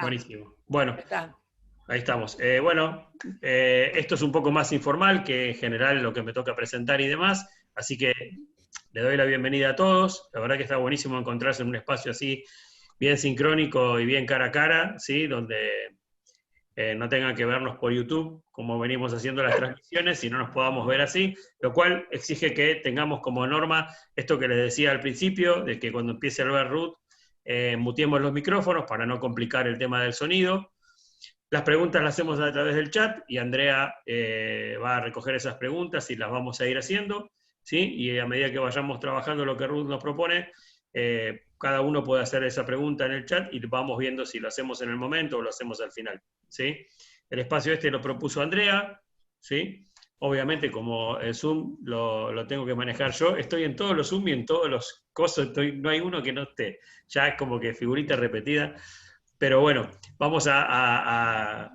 Buenísimo. Bueno, Está. ahí estamos. Esto es un poco más informal que en general lo que me toca presentar y demás, así que le doy la bienvenida a todos. La verdad que está buenísimo encontrarse en un espacio así, bien sincrónico y bien cara a cara, ¿sí? Donde no tengan que vernos por YouTube, como venimos haciendo las transmisiones, sino nos podamos ver así, lo cual exige que tengamos como norma esto que les decía al principio, de que cuando empiece a hablar Ruth, muteemos los micrófonos para no complicar el tema del sonido. Las preguntas las hacemos a través del chat y Andrea va a recoger esas preguntas y las vamos a ir haciendo, ¿sí? Y a medida que vayamos trabajando lo que Ruth nos propone, cada uno puede hacer esa pregunta en el chat y vamos viendo si lo hacemos en el momento o lo hacemos al final, ¿sí? El espacio este lo propuso Andrea, ¿sí? Obviamente, como el Zoom lo tengo que manejar yo, estoy en todos los Zoom y en todos los cosas, no hay uno que no esté. Ya es como que figurita repetida. Pero bueno, vamos a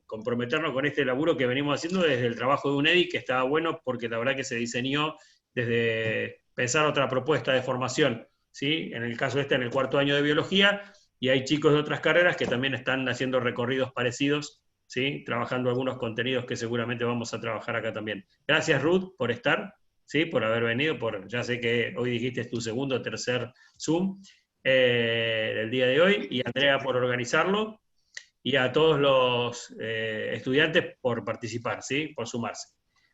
comprometernos con este laburo que venimos haciendo desde el trabajo de UNEDI, que estaba bueno porque la verdad que se diseñó desde pensar otra propuesta de formación, ¿sí? En el caso este, en el cuarto año de biología, y hay chicos de otras carreras que también están haciendo recorridos parecidos, ¿sí? Trabajando algunos contenidos que seguramente vamos a trabajar acá también. Gracias, Ruth, por estar, ¿sí? Por haber venido, ya sé que hoy dijiste tu segundo o tercer Zoom, el día de hoy, y Andrea por organizarlo, y a todos los estudiantes por participar, ¿sí? Por sumarse.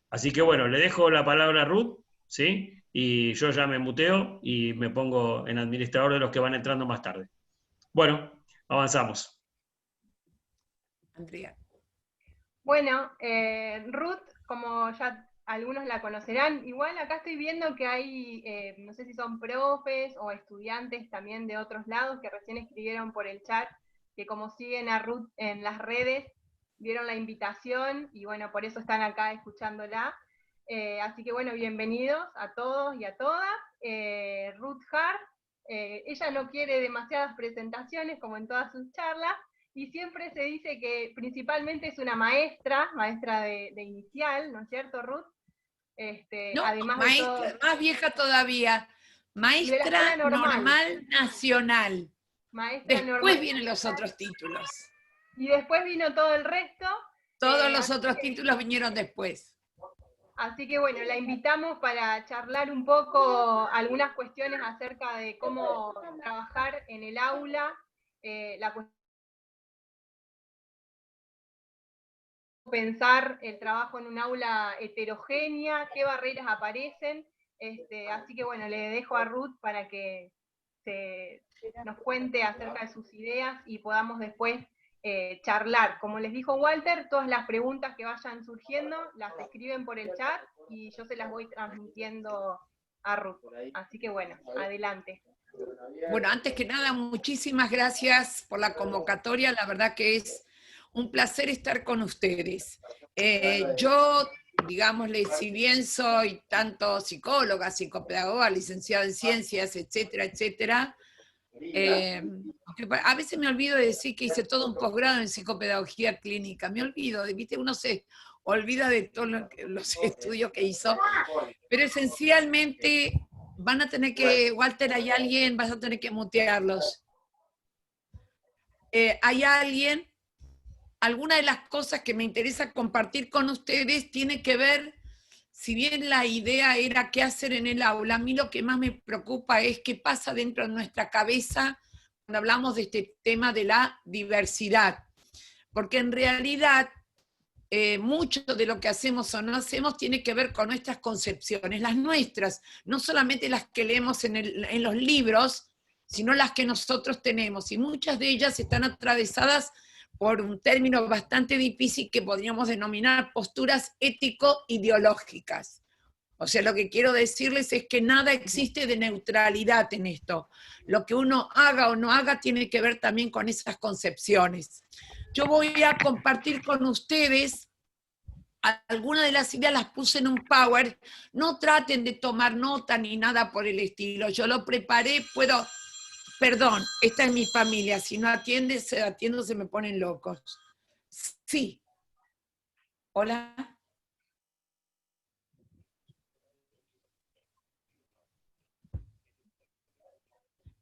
Así que bueno, le dejo la palabra a Ruth, ¿sí? Y yo ya me muteo y me pongo en administrador de los que van entrando más tarde. Bueno, avanzamos. Andrea. Bueno, Ruth, como ya algunos la conocerán, igual acá estoy viendo que hay, no sé si son profes o estudiantes también de otros lados que recién escribieron por el chat, que como siguen a Ruth en las redes, vieron la invitación y bueno, por eso están acá escuchándola. Así que bueno, bienvenidos a todos y a todas. Ruth Hart, ella no quiere demasiadas presentaciones como en todas sus charlas, y siempre se dice que principalmente es una maestra de inicial, ¿no es cierto, Ruth? No, Además de maestra, todo, más vieja todavía, de la escuela maestra normal, normal nacional. maestra Después normal. vienen los otros títulos. Y después vino todo el resto. Todos los otros títulos vinieron después. Así que bueno, la invitamos para charlar un poco algunas cuestiones acerca de cómo trabajar en el aula, la cuestión pensar el trabajo en un aula heterogénea, qué barreras aparecen. Así que bueno, le dejo a Ruth para que nos cuente acerca de sus ideas y podamos después charlar. Como les dijo Walter, todas las preguntas que vayan surgiendo las escriben por el chat y yo se las voy transmitiendo a Ruth. Así que bueno, adelante. Bueno, antes que nada, muchísimas gracias por la convocatoria. La verdad que es un placer estar con ustedes. Yo, digámosle, si bien soy tanto psicóloga, psicopedagoga, licenciada en ciencias, etcétera, etcétera, a veces me olvido de decir que hice todo un posgrado en psicopedagogía clínica. Me olvido, ¿viste? Uno se olvida de todos los estudios que hizo, pero esencialmente van a tener que, Walter, hay alguien, vas a tener que mutearlos. Hay alguien, alguna de las cosas que me interesa compartir con ustedes tiene que ver, si bien la idea era qué hacer en el aula, a mí lo que más me preocupa es qué pasa dentro de nuestra cabeza cuando hablamos de este tema de la diversidad. Porque en realidad mucho de lo que hacemos o no hacemos tiene que ver con nuestras concepciones, las nuestras, no solamente las que leemos en los libros, sino las que nosotros tenemos. Y muchas de ellas están atravesadas por un término bastante difícil que podríamos denominar posturas ético-ideológicas. O sea, lo que quiero decirles es que nada existe de neutralidad en esto. Lo que uno haga o no haga tiene que ver también con esas concepciones. Yo voy a compartir con ustedes algunas de las ideas, las puse en un Power. No traten de tomar nota ni nada por el estilo. Yo lo preparé, perdón, esta es mi familia. Si no atiendo, se me ponen locos. Sí. Hola.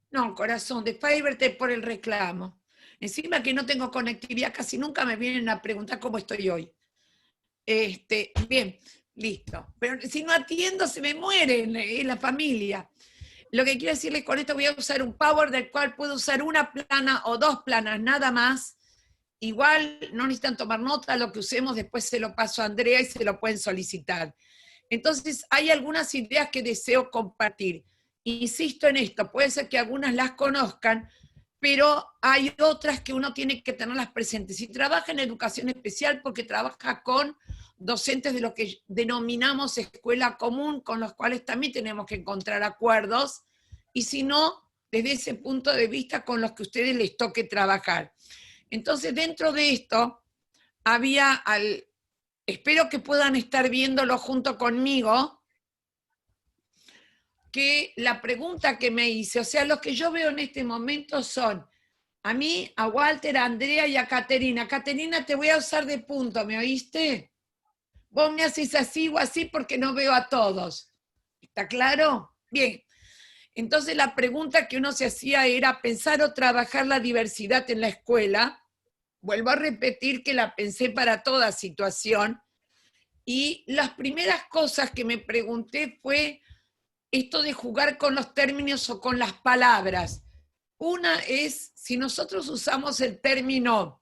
No, corazón, después de verte por el reclamo. Encima que no tengo conectividad, casi nunca me vienen a preguntar cómo estoy hoy. Bien, listo. Pero si no atiendo, se me mueren en la familia. Lo que quiero decirles con esto, voy a usar un Power del cual puedo usar una plana o 2 planas, nada más. Igual no necesitan tomar nota, lo que usemos después se lo paso a Andrea y se lo pueden solicitar. Entonces, hay algunas ideas que deseo compartir. Insisto en esto, puede ser que algunas las conozcan, pero hay otras que uno tiene que tenerlas presentes. Si trabaja en educación especial, porque trabaja con docentes de lo que denominamos escuela común, con los cuales también tenemos que encontrar acuerdos, y si no, desde ese punto de vista con los que a ustedes les toque trabajar. Entonces, dentro de esto, había, espero que puedan estar viéndolo junto conmigo, que la pregunta que me hice, o sea, los que yo veo en este momento son, a mí, a Walter, a Andrea y a Caterina. Caterina, te voy a usar de punto, ¿me oíste? Vos me haces así o así porque no veo a todos. ¿Está claro? Bien. Entonces la pregunta que uno se hacía era pensar o trabajar la diversidad en la escuela. Vuelvo a repetir que la pensé para toda situación. Y las primeras cosas que me pregunté fue esto de jugar con los términos o con las palabras. Una es, si nosotros usamos el término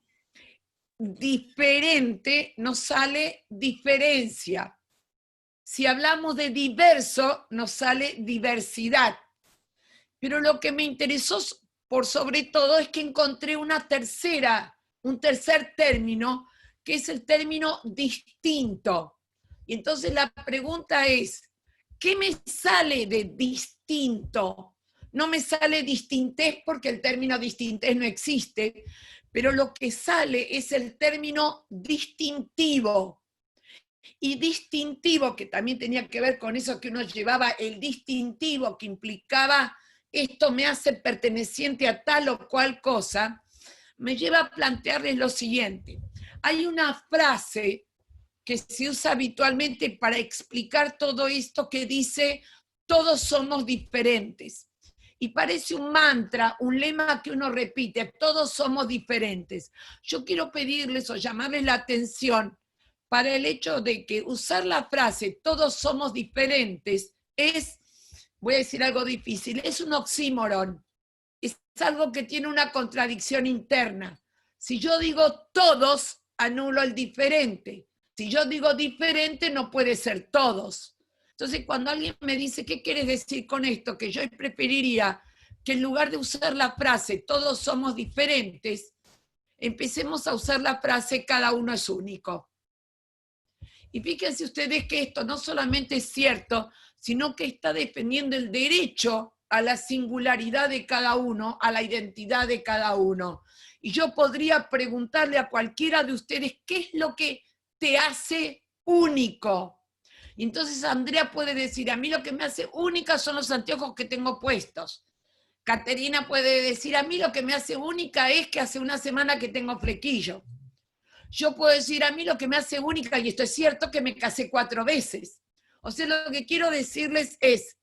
diferente, nos sale diferencia. Si hablamos de diverso, nos sale diversidad. Pero lo que me interesó por sobre todo es que encontré un tercer término, que es el término distinto. Y entonces la pregunta es, ¿qué me sale de distinto? No me sale distintez porque el término distintez no existe, pero lo que sale es el término distintivo. Y distintivo, que también tenía que ver con eso que uno llevaba, el distintivo que implicaba esto me hace perteneciente a tal o cual cosa, me lleva a plantearles lo siguiente. Hay una frase que se usa habitualmente para explicar todo esto que dice, todos somos diferentes. Y parece un mantra, un lema que uno repite, todos somos diferentes. Yo quiero pedirles o llamarles la atención para el hecho de que usar la frase, todos somos diferentes, es, voy a decir algo difícil, es un oxímoron. Es algo que tiene una contradicción interna. Si yo digo todos, anulo el diferente. Si yo digo diferente, no puede ser todos. Entonces, cuando alguien me dice, ¿qué quieres decir con esto? Que yo preferiría que en lugar de usar la frase, todos somos diferentes, empecemos a usar la frase, cada uno es único. Y fíjense ustedes que esto no solamente es cierto, sino que está defendiendo el derecho a la singularidad de cada uno, a la identidad de cada uno. Y yo podría preguntarle a cualquiera de ustedes, ¿qué es lo que te hace único? Y entonces Andrea puede decir, a mí lo que me hace única son los anteojos que tengo puestos. Caterina puede decir, a mí lo que me hace única es que hace una semana que tengo flequillo. Yo puedo decir, a mí lo que me hace única, y esto es cierto, que me casé 4 veces. O sea, lo que quiero decirles es,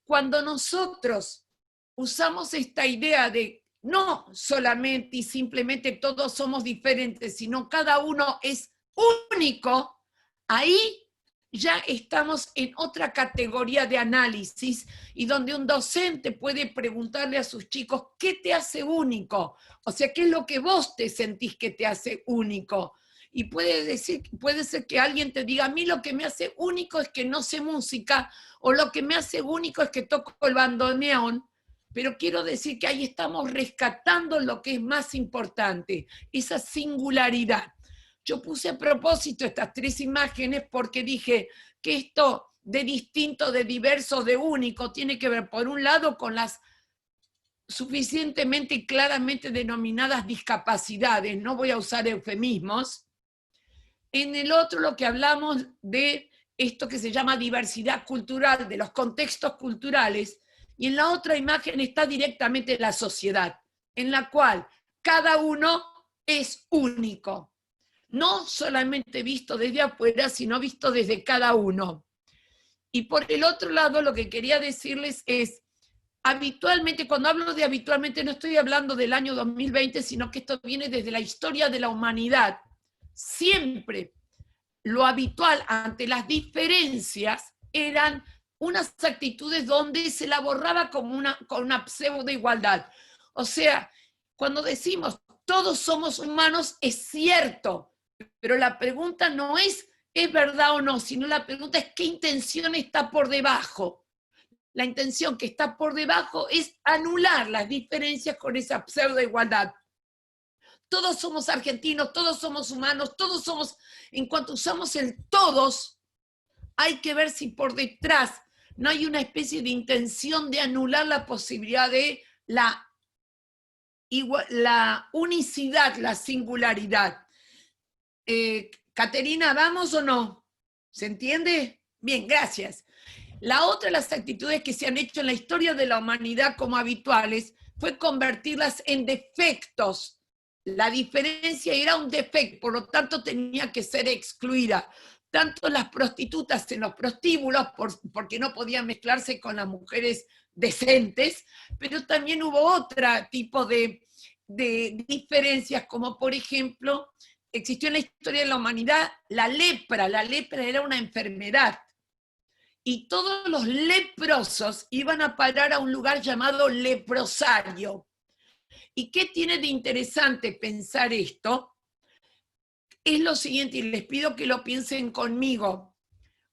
cuando nosotros usamos esta idea de no solamente y simplemente todos somos diferentes, sino cada uno es único, ahí ya estamos en otra categoría de análisis y donde un docente puede preguntarle a sus chicos, ¿qué te hace único? O sea, ¿qué es lo que vos te sentís que te hace único? Y puede ser que alguien te diga, a mí lo que me hace único es que no sé música, o lo que me hace único es que toco el bandoneón, pero quiero decir que ahí estamos rescatando lo que es más importante, esa singularidad. Yo puse a propósito estas 3 imágenes porque dije que esto de distinto, de diverso, de único, tiene que ver, por un lado, con las suficientemente y claramente denominadas discapacidades, no voy a usar eufemismos. En el otro, lo que hablamos de esto que se llama diversidad cultural, de los contextos culturales, y en la otra imagen está directamente la sociedad, en la cual cada uno es único. No solamente visto desde afuera, sino visto desde cada uno. Y por el otro lado, lo que quería decirles es, habitualmente, cuando hablo de habitualmente, no estoy hablando del año 2020, sino que esto viene desde la historia de la humanidad. Siempre lo habitual ante las diferencias eran unas actitudes donde se la borraba como con una pseudo igualdad. O sea, cuando decimos todos somos humanos, es cierto, pero la pregunta no es verdad o no, sino la pregunta es qué intención está por debajo. La intención que está por debajo es anular las diferencias con esa pseudo igualdad. Todos somos argentinos, todos somos humanos, todos somos, en cuanto usamos el todos, hay que ver si por detrás no hay una especie de intención de anular la posibilidad de la unicidad, la singularidad. Caterina, ¿vamos o no? ¿Se entiende? Bien, gracias. La otra de las actitudes que se han hecho en la historia de la humanidad como habituales fue convertirlas en defectos. La diferencia era un defecto, por lo tanto tenía que ser excluida. Tanto las prostitutas en los prostíbulos, porque no podían mezclarse con las mujeres decentes, pero también hubo otro tipo de diferencias, como por ejemplo, existió en la historia de la humanidad la lepra. La lepra era una enfermedad. Y todos los leprosos iban a parar a un lugar llamado leprosario. ¿Y qué tiene de interesante pensar esto? Es lo siguiente, y les pido que lo piensen conmigo.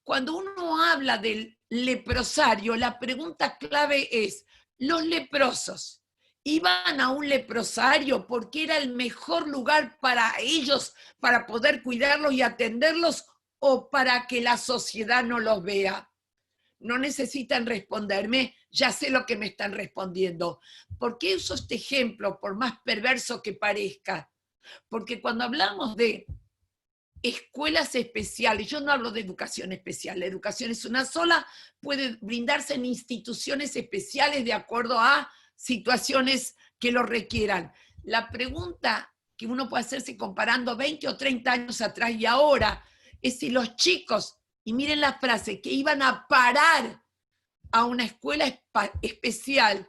Cuando uno habla del leprosario, la pregunta clave es, ¿los leprosos iban a un leprosario porque era el mejor lugar para ellos, para poder cuidarlos y atenderlos, o para que la sociedad no los vea? No necesitan responderme, ya sé lo que me están respondiendo. ¿Por qué uso este ejemplo, por más perverso que parezca? Porque cuando hablamos de escuelas especiales, yo no hablo de educación especial, la educación es una sola, puede brindarse en instituciones especiales de acuerdo a situaciones que lo requieran. La pregunta que uno puede hacerse comparando 20 o 30 años atrás y ahora es si los chicos, y miren la frase, que iban a parar a una escuela especial,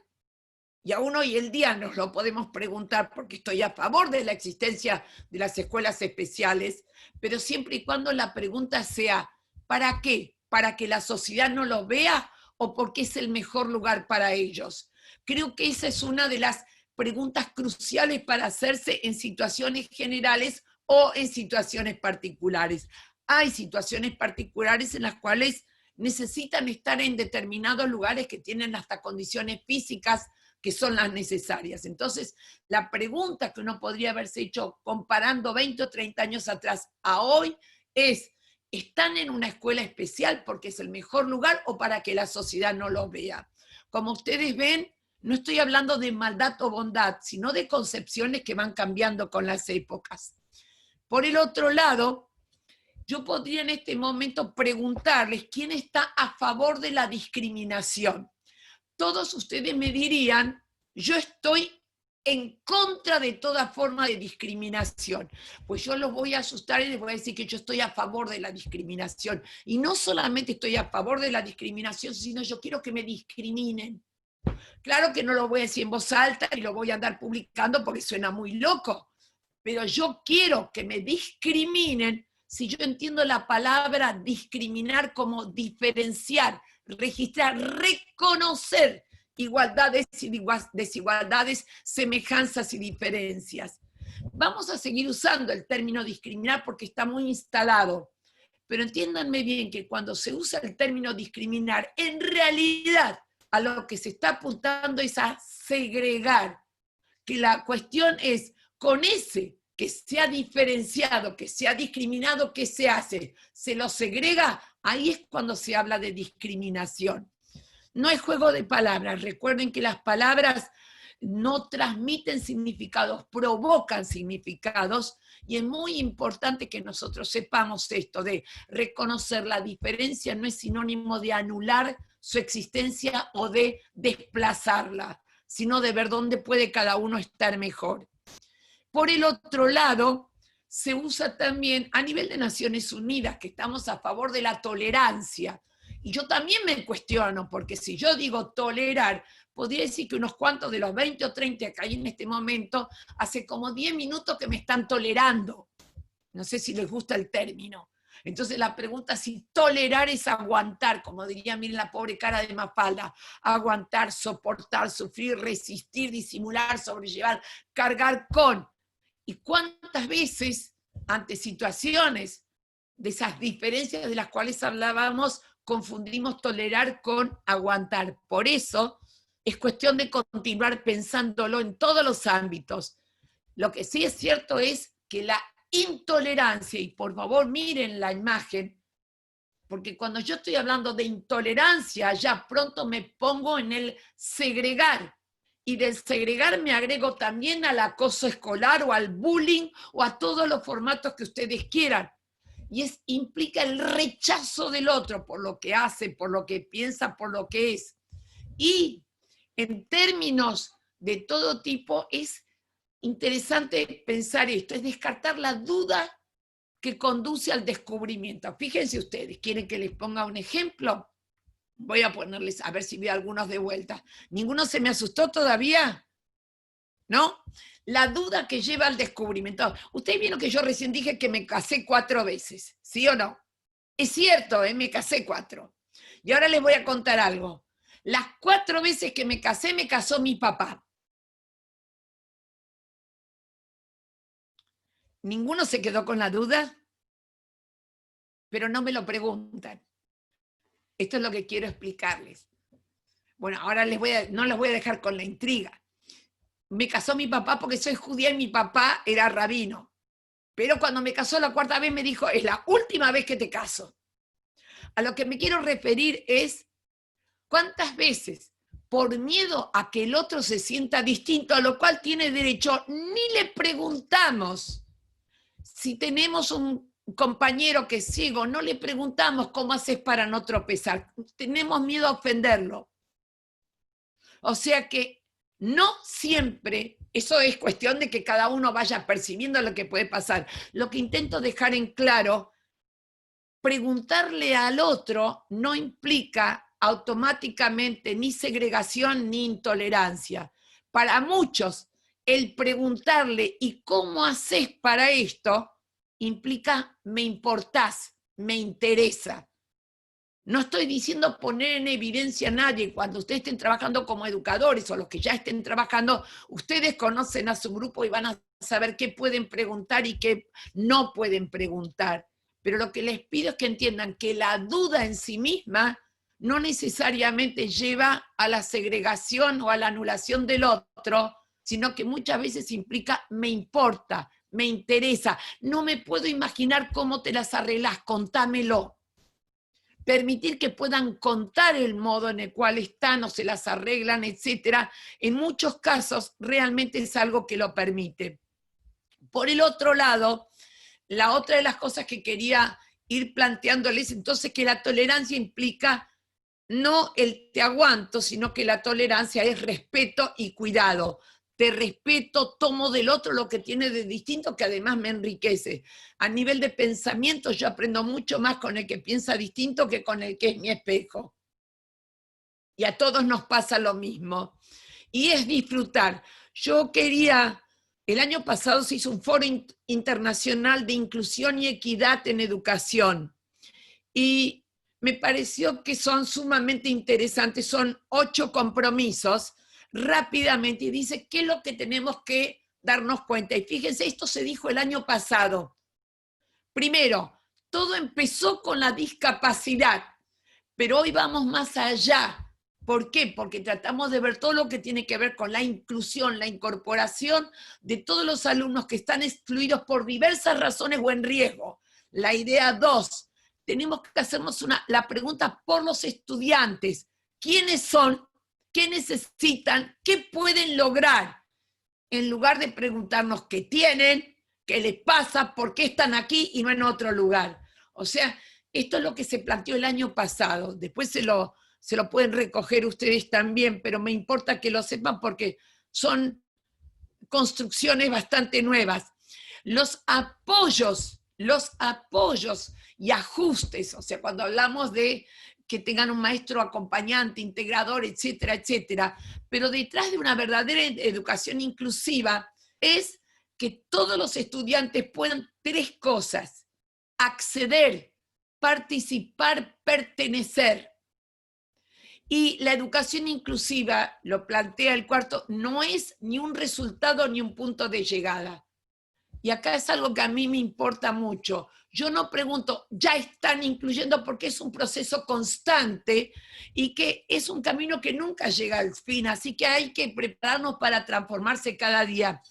y aún hoy el día nos lo podemos preguntar porque estoy a favor de la existencia de las escuelas especiales, pero siempre y cuando la pregunta sea, ¿para qué? ¿Para que la sociedad no los vea o porque es el mejor lugar para ellos? Creo que esa es una de las preguntas cruciales para hacerse en situaciones generales o en situaciones particulares. Hay situaciones particulares en las cuales necesitan estar en determinados lugares que tienen hasta condiciones físicas que son las necesarias. Entonces, la pregunta que uno podría haberse hecho comparando 20 o 30 años atrás a hoy es, ¿están en una escuela especial porque es el mejor lugar o para que la sociedad no los vea? Como ustedes ven, no estoy hablando de maldad o bondad, sino de concepciones que van cambiando con las épocas. Por el otro lado, yo podría en este momento preguntarles quién está a favor de la discriminación. Todos ustedes me dirían, yo estoy en contra de toda forma de discriminación. Pues yo los voy a asustar y les voy a decir que yo estoy a favor de la discriminación. Y no solamente estoy a favor de la discriminación, sino yo quiero que me discriminen. Claro que no lo voy a decir en voz alta y lo voy a andar publicando porque suena muy loco, pero yo quiero que me discriminen si yo entiendo la palabra discriminar como diferenciar, registrar, reconocer igualdades y desigualdades, semejanzas y diferencias. Vamos a seguir usando el término discriminar porque está muy instalado, pero entiéndanme bien que cuando se usa el término discriminar, en realidad a lo que se está apuntando es a segregar, que la cuestión es con ese que se ha diferenciado, que se ha discriminado, ¿qué se hace? Se lo segrega, ahí es cuando se habla de discriminación. No es juego de palabras, recuerden que las palabras no transmiten significados, provocan significados, y es muy importante que nosotros sepamos esto, de reconocer la diferencia no es sinónimo de anular su existencia o de desplazarla, sino de ver dónde puede cada uno estar mejor. Por el otro lado, se usa también a nivel de Naciones Unidas, que estamos a favor de la tolerancia. Y yo también me cuestiono, porque si yo digo tolerar, podría decir que unos cuantos de los 20 o 30 que hay en este momento, hace como 10 minutos que me están tolerando. No sé si les gusta el término. Entonces la pregunta es si tolerar es aguantar, como diría, miren la pobre cara de Mafalda, aguantar, soportar, sufrir, resistir, disimular, sobrellevar, cargar con. ¿Y cuántas veces ante situaciones de esas diferencias de las cuales hablábamos, confundimos tolerar con aguantar? Por eso es cuestión de continuar pensándolo en todos los ámbitos. Lo que sí es cierto es que la intolerancia, y por favor miren la imagen, porque cuando yo estoy hablando de intolerancia, ya pronto me pongo en el segregar, y del segregar me agrego también al acoso escolar o al bullying o a todos los formatos que ustedes quieran. Y implica el rechazo del otro por lo que hace, por lo que piensa, por lo que es. Y en términos de todo tipo es interesante pensar esto, es descartar la duda que conduce al descubrimiento. Fíjense ustedes, ¿quieren que les ponga un ejemplo? Voy a ponerles, a ver si veo algunos de vuelta. ¿Ninguno se me asustó todavía? ¿No? La duda que lleva al descubrimiento. Ustedes vieron que yo recién dije que me casé 4 veces, ¿sí o no? Es cierto, me casé 4. Y ahora les voy a contar algo. Las 4 veces que me casé, me casó mi papá. ¿Ninguno se quedó con la duda? Pero no me lo preguntan. Esto es lo que quiero explicarles. Bueno, ahora no les voy a dejar con la intriga. Me casó mi papá porque soy judía y mi papá era rabino. Pero cuando me casó la 4ª vez me dijo, es la última vez que te caso. A lo que me quiero referir es, ¿cuántas veces, por miedo a que el otro se sienta distinto, a lo cual tiene derecho, ni le preguntamos? Si tenemos un compañero que es ciego, no le preguntamos cómo haces para no tropezar. Tenemos miedo a ofenderlo. O sea que no siempre, eso es cuestión de que cada uno vaya percibiendo lo que puede pasar. Lo que intento dejar en claro, preguntarle al otro no implica automáticamente ni segregación ni intolerancia. Para muchos, el preguntarle ¿y cómo haces para esto? Implica me importás, me interesa. No estoy diciendo poner en evidencia a nadie. Cuando ustedes estén trabajando como educadores o los que ya estén trabajando, ustedes conocen a su grupo y van a saber qué pueden preguntar y qué no pueden preguntar. Pero lo que les pido es que entiendan que la duda en sí misma no necesariamente lleva a la segregación o a la anulación del otro, sino que muchas veces implica me importa, me interesa, no me puedo imaginar cómo te las arreglas, contámelo. Permitir que puedan contar el modo en el cual están o se las arreglan, etcétera, en muchos casos realmente es algo que lo permite. Por el otro lado, la otra de las cosas que quería ir planteándoles, entonces, que la tolerancia implica no el te aguanto, sino que la tolerancia es respeto y cuidado. Te respeto, tomo del otro lo que tiene de distinto, que además me enriquece. A nivel de pensamiento yo aprendo mucho más con el que piensa distinto que con el que es mi espejo. Y a todos nos pasa lo mismo. Y es disfrutar. Yo quería, el año pasado se hizo un foro internacional de inclusión y equidad en educación. Y me pareció que son sumamente interesantes, son 8 compromisos, rápidamente, y dice qué es lo que tenemos que darnos cuenta. Y fíjense, esto se dijo el año pasado. Primero, todo empezó con la discapacidad, pero hoy vamos más allá. ¿Por qué? Porque tratamos de ver todo lo que tiene que ver con la inclusión, la incorporación de todos los alumnos que están excluidos por diversas razones o en riesgo. La idea 2, tenemos que hacernos la pregunta por los estudiantes. ¿Quiénes son? ¿Qué necesitan? ¿Qué pueden lograr? En lugar de preguntarnos qué tienen, qué les pasa, por qué están aquí y no en otro lugar. O sea, esto es lo que se planteó el año pasado. Después se lo pueden recoger ustedes también, pero me importa que lo sepan porque son construcciones bastante nuevas. Los apoyos y ajustes, o sea, cuando hablamos de que tengan un maestro acompañante, integrador, etcétera, etcétera. Pero detrás de una verdadera educación inclusiva es que todos los estudiantes puedan 3 cosas: acceder, participar, pertenecer. Y la educación inclusiva, lo plantea el cuarto, no es ni un resultado ni un punto de llegada. Y acá es algo que a mí me importa mucho. Yo no pregunto, ¿ya están incluyendo? Porque es un proceso constante y que es un camino que nunca llega al fin, así que hay que prepararnos para transformarse cada día.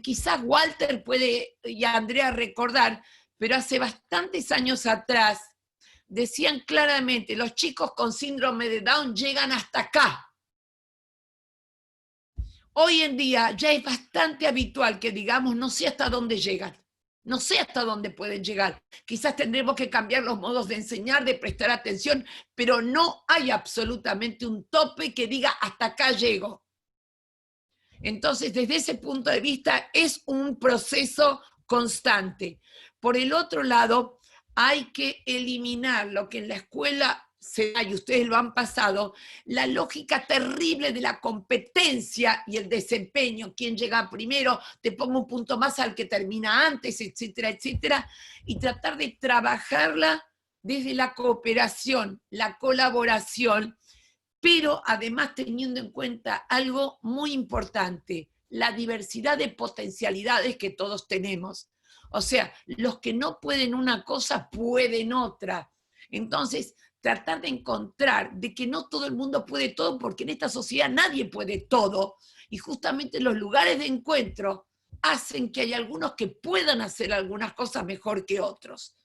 Quizás Walter puede, y Andrea, recordar, pero hace bastantes años atrás decían claramente, los chicos con síndrome de Down llegan hasta acá. Hoy en día ya es bastante habitual que digamos, no sé hasta dónde llegan, no sé hasta dónde pueden llegar. Quizás tendremos que cambiar los modos de enseñar, de prestar atención, pero no hay absolutamente un tope que diga hasta acá llego. Entonces, desde ese punto de vista, es un proceso constante. Por el otro lado, hay que eliminar lo que en la escuela se da, y ustedes lo han pasado, la lógica terrible de la competencia y el desempeño, quién llega primero, te pongo un punto más al que termina antes, etcétera, etcétera, y tratar de trabajarla desde la cooperación, la colaboración, pero además teniendo en cuenta algo muy importante, la diversidad de potencialidades que todos tenemos. O sea, los que no pueden una cosa, pueden otra. Entonces, tratar de encontrar de que no todo el mundo puede todo, porque en esta sociedad nadie puede todo, y justamente los lugares de encuentro hacen que hay algunos que puedan hacer algunas cosas mejor que otros.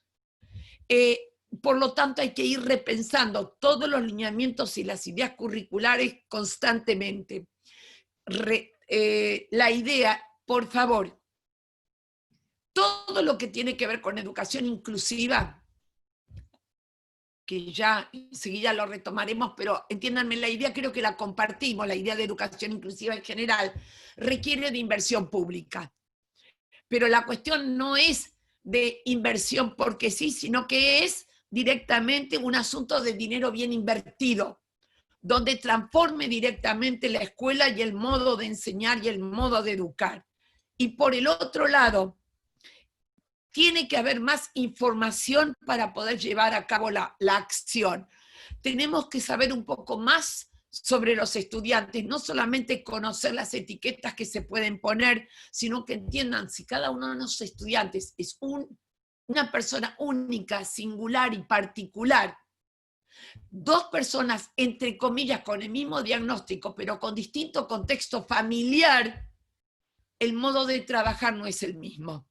Por lo tanto, hay que ir repensando todos los lineamientos y las ideas curriculares constantemente. La idea, por favor, todo lo que tiene que ver con educación inclusiva, que ya enseguida lo retomaremos, pero entiéndanme, la idea creo que la compartimos, la idea de educación inclusiva en general, requiere de inversión pública. Pero la cuestión no es de inversión porque sí, sino que es directamente un asunto de dinero bien invertido, donde transforme directamente la escuela y el modo de enseñar y el modo de educar. Y por el otro lado, tiene que haber más información para poder llevar a cabo la acción. Tenemos que saber un poco más sobre los estudiantes, no solamente conocer las etiquetas que se pueden poner, sino que entiendan si cada uno de los estudiantes es una persona única, singular y particular. 2 personas, entre comillas, con el mismo diagnóstico, pero con distinto contexto familiar, el modo de trabajar no es el mismo.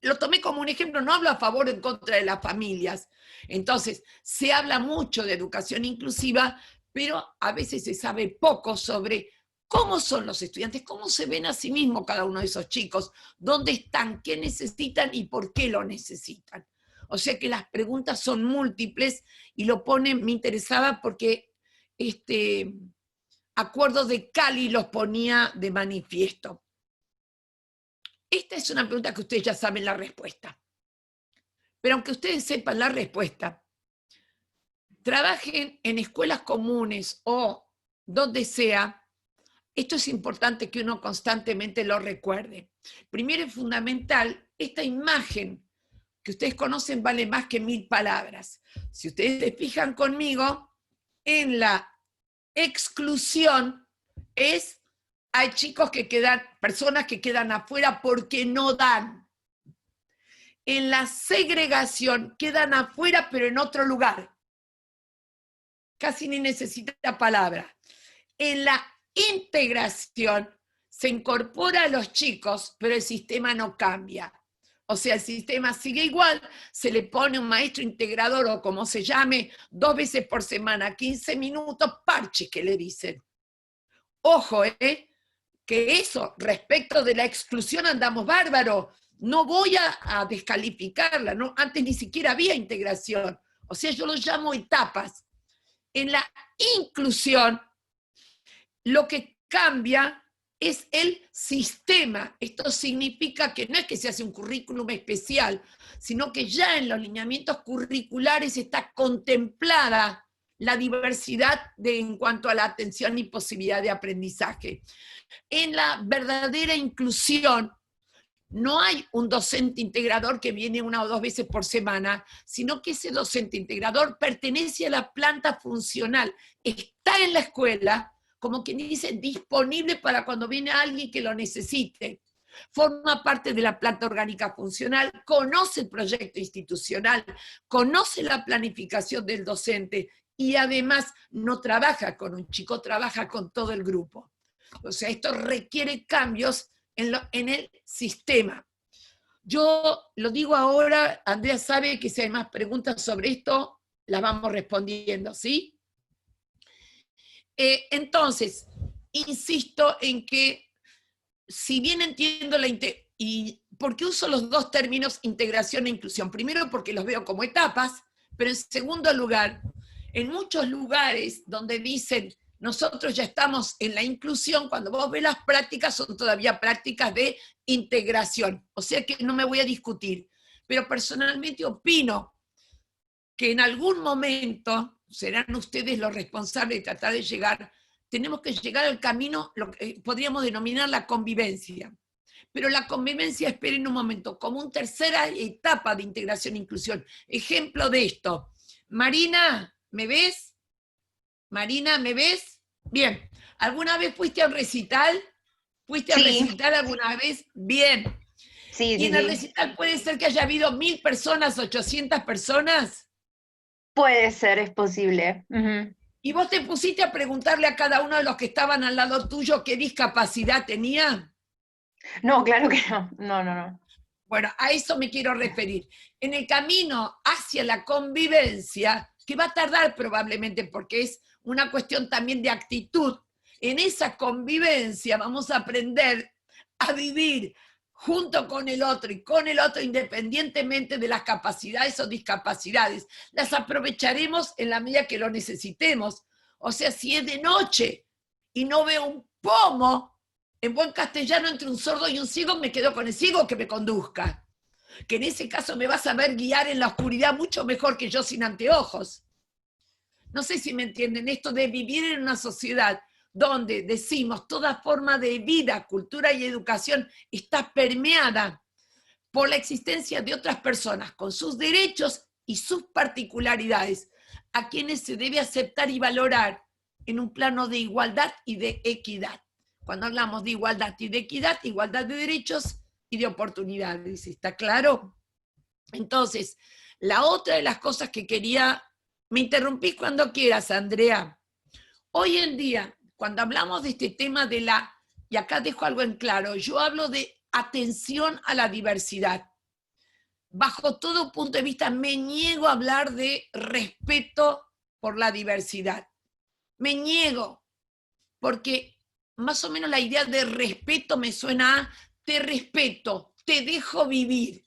Lo tomé como un ejemplo, no hablo a favor o en contra de las familias. Entonces, se habla mucho de educación inclusiva, pero a veces se sabe poco sobre cómo son los estudiantes, cómo se ven a sí mismos cada uno de esos chicos, dónde están, qué necesitan y por qué lo necesitan. O sea que las preguntas son múltiples y lo ponen, me interesaba porque Acuerdo de Cali los ponía de manifiesto. Esta es una pregunta que ustedes ya saben la respuesta. Pero aunque ustedes sepan la respuesta, trabajen en escuelas comunes o donde sea, esto es importante que uno constantemente lo recuerde. Primero es fundamental, esta imagen que ustedes conocen vale más que 1000 palabras. Si ustedes se fijan conmigo, en la exclusión hay chicos que quedan, personas que quedan afuera porque no dan. En la segregación quedan afuera pero en otro lugar. Casi ni necesita palabra. En la integración se incorpora a los chicos, pero el sistema no cambia. O sea, el sistema sigue igual, se le pone un maestro integrador o como se llame, 2 veces por semana, 15 minutos, parches que le dicen. Ojo, que eso, respecto de la exclusión andamos bárbaro. No voy a descalificarla, ¿no? Antes ni siquiera había integración. O sea, yo lo llamo etapas. En la inclusión, lo que cambia es el sistema. Esto significa que no es que se hace un currículum especial, sino que ya en los lineamientos curriculares está contemplada la diversidad en cuanto a la atención y posibilidad de aprendizaje. En la verdadera inclusión, no hay un docente integrador que viene 1 o 2 veces por semana, sino que ese docente integrador pertenece a la planta funcional, está en la escuela, como quien dice, disponible para cuando viene alguien que lo necesite. Forma parte de la planta orgánica funcional, conoce el proyecto institucional, conoce la planificación del docente y además no trabaja con un chico, trabaja con todo el grupo. O sea, esto requiere cambios en el sistema. Yo lo digo ahora, Andrea sabe que si hay más preguntas sobre esto, las vamos respondiendo, ¿sí? Entonces, insisto en que, si bien entiendo ¿y por qué uso los 2 términos integración e inclusión? Primero, porque los veo como etapas, pero en segundo lugar, en muchos lugares donde dicen nosotros ya estamos en la inclusión, cuando vos ves las prácticas son todavía prácticas de integración, o sea que no me voy a discutir, pero personalmente opino que en algún momento, serán ustedes los responsables de tratar de llegar, tenemos que llegar al camino, lo que podríamos denominar la convivencia. Pero la convivencia, esperen un momento, como una tercera etapa de integración e inclusión. Ejemplo de esto. Marina, ¿me ves? Marina, ¿me ves? Bien. ¿Alguna vez fuiste a un recital? ¿Fuiste a recital alguna vez? Bien. Sí, ¿Y en el recital puede ser que haya habido 1000 personas, 800 personas? Puede ser, es posible. Uh-huh. ¿Y vos te pusiste a preguntarle a cada uno de los que estaban al lado tuyo qué discapacidad tenía? No, claro que no. No. Bueno, a eso me quiero referir. En el camino hacia la convivencia, que va a tardar probablemente porque es una cuestión también de actitud, en esa convivencia vamos a aprender a vivir junto con el otro y con el otro independientemente de las capacidades o discapacidades. Las aprovecharemos en la medida que lo necesitemos. O sea, si es de noche y no veo un pomo, en buen castellano, entre un sordo y un ciego, me quedo con el ciego que me conduzca. Que en ese caso me va a saber guiar en la oscuridad mucho mejor que yo sin anteojos. No sé si me entienden, esto de vivir en una sociedad donde decimos toda forma de vida, cultura y educación está permeada por la existencia de otras personas con sus derechos y sus particularidades, a quienes se debe aceptar y valorar en un plano de igualdad y de equidad. Cuando hablamos de igualdad y de equidad, igualdad de derechos y de oportunidades, ¿está claro? Entonces, la otra de las cosas que quería, me interrumpís cuando quieras, Andrea. Hoy en día, cuando hablamos de este tema y acá dejo algo en claro, yo hablo de atención a la diversidad. Bajo todo punto de vista, me niego a hablar de respeto por la diversidad. Me niego, porque más o menos la idea de respeto me suena a te respeto, te dejo vivir.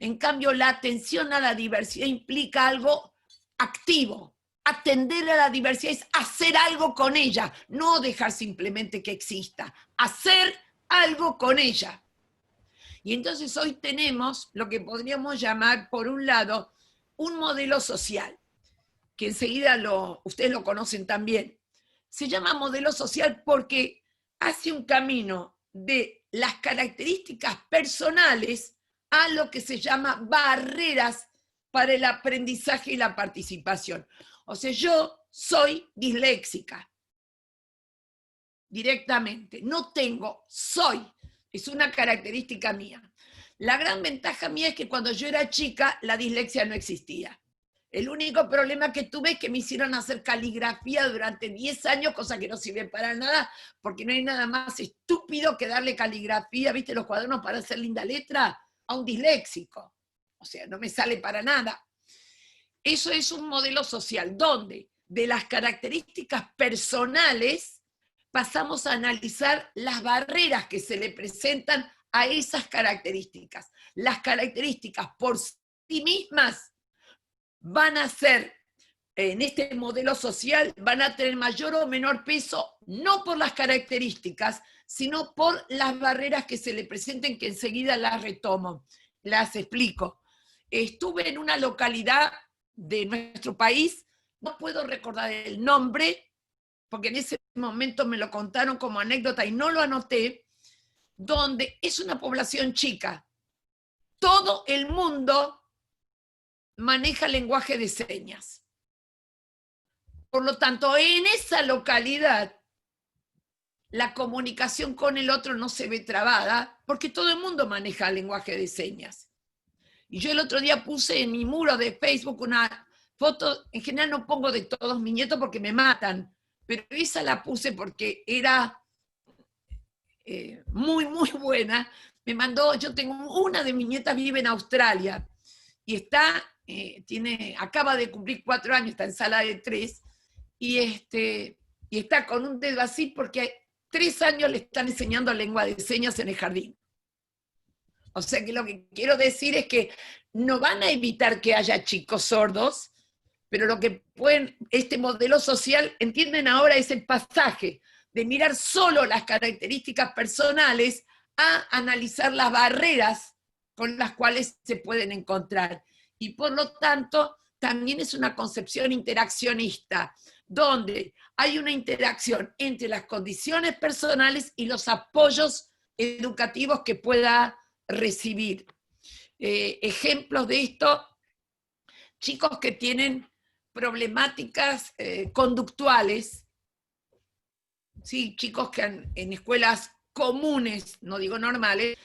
En cambio, la atención a la diversidad implica algo activo. Atender a la diversidad es hacer algo con ella, no dejar simplemente que exista, hacer algo con ella. Y entonces hoy tenemos lo que podríamos llamar, por un lado, un modelo social, que enseguida ustedes lo conocen también. Se llama modelo social porque hace un camino de las características personales a lo que se llama barreras para el aprendizaje y la participación. O sea, yo soy disléxica, directamente. No tengo, soy. Es una característica mía. La gran ventaja mía es que cuando yo era chica, la dislexia no existía. El único problema que tuve es que me hicieron hacer caligrafía durante 10 años, cosa que no sirve para nada, porque no hay nada más estúpido que darle caligrafía, ¿viste? Los cuadernos para hacer linda letra a un disléxico. O sea, no me sale para nada. Eso es un modelo social, donde de las características personales pasamos a analizar las barreras que se le presentan a esas características. Las características por sí mismas van a ser en este modelo social van a tener mayor o menor peso, no por las características, sino por las barreras que se le presenten, que enseguida las retomo, las explico. Estuve en una localidad de nuestro país, no puedo recordar el nombre, porque en ese momento me lo contaron como anécdota y no lo anoté, donde es una población chica. Todo el mundo maneja lenguaje de señas. Por lo tanto, en esa localidad, la comunicación con el otro no se ve trabada, porque todo el mundo maneja lenguaje de señas. Y yo el otro día puse en mi muro de Facebook una foto, en general no pongo de todos mis nietos porque me matan, pero esa la puse porque era muy, muy buena. Me mandó, yo tengo una de mis nietas vive en Australia y está, acaba de cumplir 4 años, está en sala de 3, y está con un dedo así porque 3 años le están enseñando lengua de señas en el jardín. O sea que lo que quiero decir es que no van a evitar que haya chicos sordos, pero lo que pueden, este modelo social, entienden ahora ese pasaje de mirar solo las características personales a analizar las barreras con las cuales se pueden encontrar. Y por lo tanto, también es una concepción interaccionista, donde hay una interacción entre las condiciones personales y los apoyos educativos que pueda recibir. Ejemplos de esto, chicos que tienen problemáticas conductuales, ¿sí? Chicos que en escuelas comunes, no digo normales,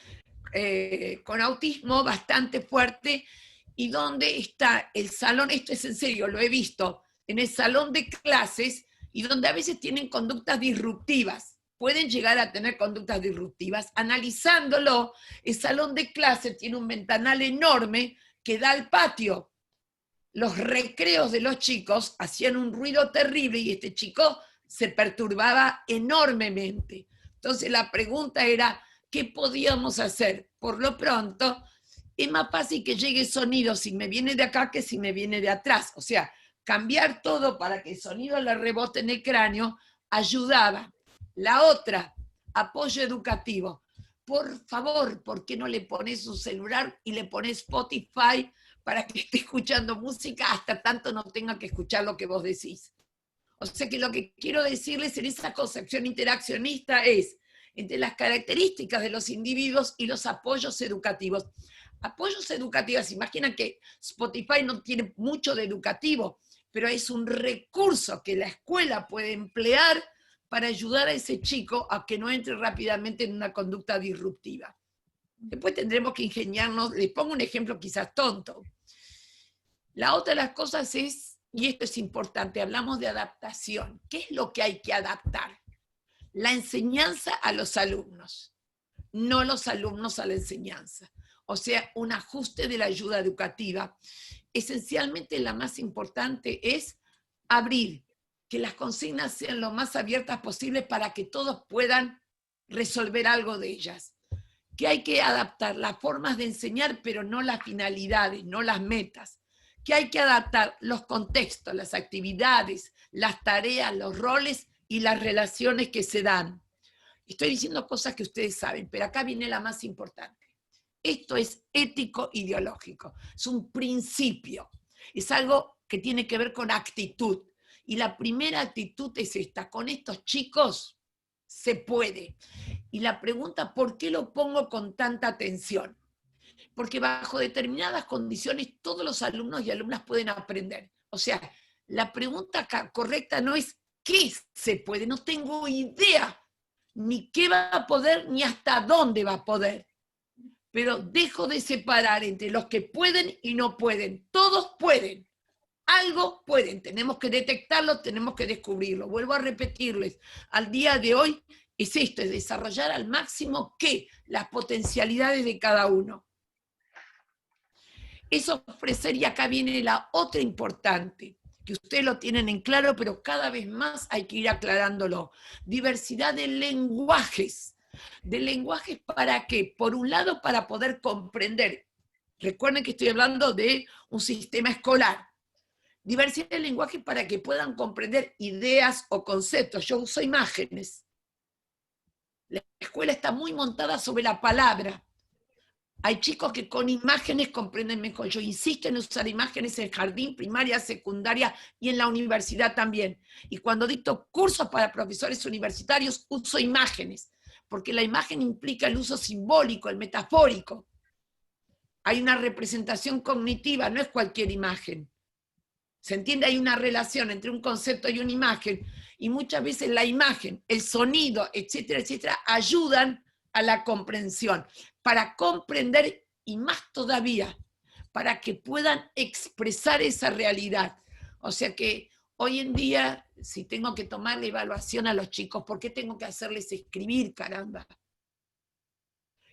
con autismo bastante fuerte, y donde está el salón, esto es en serio, lo he visto, en el salón de clases, y donde a veces tienen conductas disruptivas, pueden llegar a tener conductas disruptivas. Analizándolo, el salón de clases tiene un ventanal enorme que da al patio. Los recreos de los chicos hacían un ruido terrible y este chico se perturbaba enormemente. Entonces la pregunta era, ¿qué podíamos hacer? Por lo pronto, es más fácil que llegue sonido si me viene de acá que si me viene de atrás. O sea, cambiar todo para que el sonido le rebote en el cráneo ayudaba. La otra, apoyo educativo. Por favor, ¿por qué no le pones un celular y le pones Spotify para que esté escuchando música hasta tanto no tenga que escuchar lo que vos decís? O sea que lo que quiero decirles en esa concepción interaccionista es entre las características de los individuos y los apoyos educativos. Apoyos educativos, imaginan que Spotify no tiene mucho de educativo, pero es un recurso que la escuela puede emplear para ayudar a ese chico a que no entre rápidamente en una conducta disruptiva. Después tendremos que ingeniarnos, les pongo un ejemplo quizás tonto. La otra de las cosas es, y esto es importante, hablamos de adaptación. ¿Qué es lo que hay que adaptar? La enseñanza a los alumnos, no los alumnos a la enseñanza. O sea, un ajuste de la ayuda educativa. Esencialmente la más importante es abrir, que las consignas sean lo más abiertas posible para que todos puedan resolver algo de ellas. Que hay que adaptar las formas de enseñar, pero no las finalidades, no las metas. Que hay que adaptar los contextos, las actividades, las tareas, los roles y las relaciones que se dan. Estoy diciendo cosas que ustedes saben, pero acá viene la más importante. Esto es ético-ideológico, es un principio, es algo que tiene que ver con actitud. Y la primera actitud es esta: con estos chicos se puede. Y la pregunta, ¿por qué lo pongo con tanta atención? Porque bajo determinadas condiciones todos los alumnos y alumnas pueden aprender. O sea, la pregunta correcta no es ¿qué se puede? No tengo idea ni qué va a poder ni hasta dónde va a poder. Pero dejo de separar entre los que pueden y no pueden. Todos pueden. Algo pueden. Tenemos que detectarlo, tenemos que descubrirlo. Vuelvo a repetirles, al día de hoy es esto, es desarrollar al máximo ¿qué? Las potencialidades de cada uno. Eso ofrecer, y acá viene la otra importante, que ustedes lo tienen en claro, pero cada vez más hay que ir aclarándolo. Diversidad de lenguajes. ¿De lenguajes para qué? Por un lado, para poder comprender. Recuerden que estoy hablando de un sistema escolar. Diversidad del lenguaje para que puedan comprender ideas o conceptos. Yo uso imágenes. La escuela está muy montada sobre la palabra. Hay chicos que con imágenes comprenden mejor. Yo insisto en usar imágenes en jardín, primaria, secundaria y en la universidad también. Y cuando dicto cursos para profesores universitarios, uso imágenes, porque la imagen implica el uso simbólico, el metafórico. Hay una representación cognitiva, no es cualquier imagen. ¿Se entiende? Hay una relación entre un concepto y una imagen, y muchas veces la imagen, el sonido, etcétera, etcétera, ayudan a la comprensión, para comprender y más todavía, para que puedan expresar esa realidad. O sea que hoy en día, si tengo que tomar la evaluación a los chicos, ¿por qué tengo que hacerles escribir, caramba?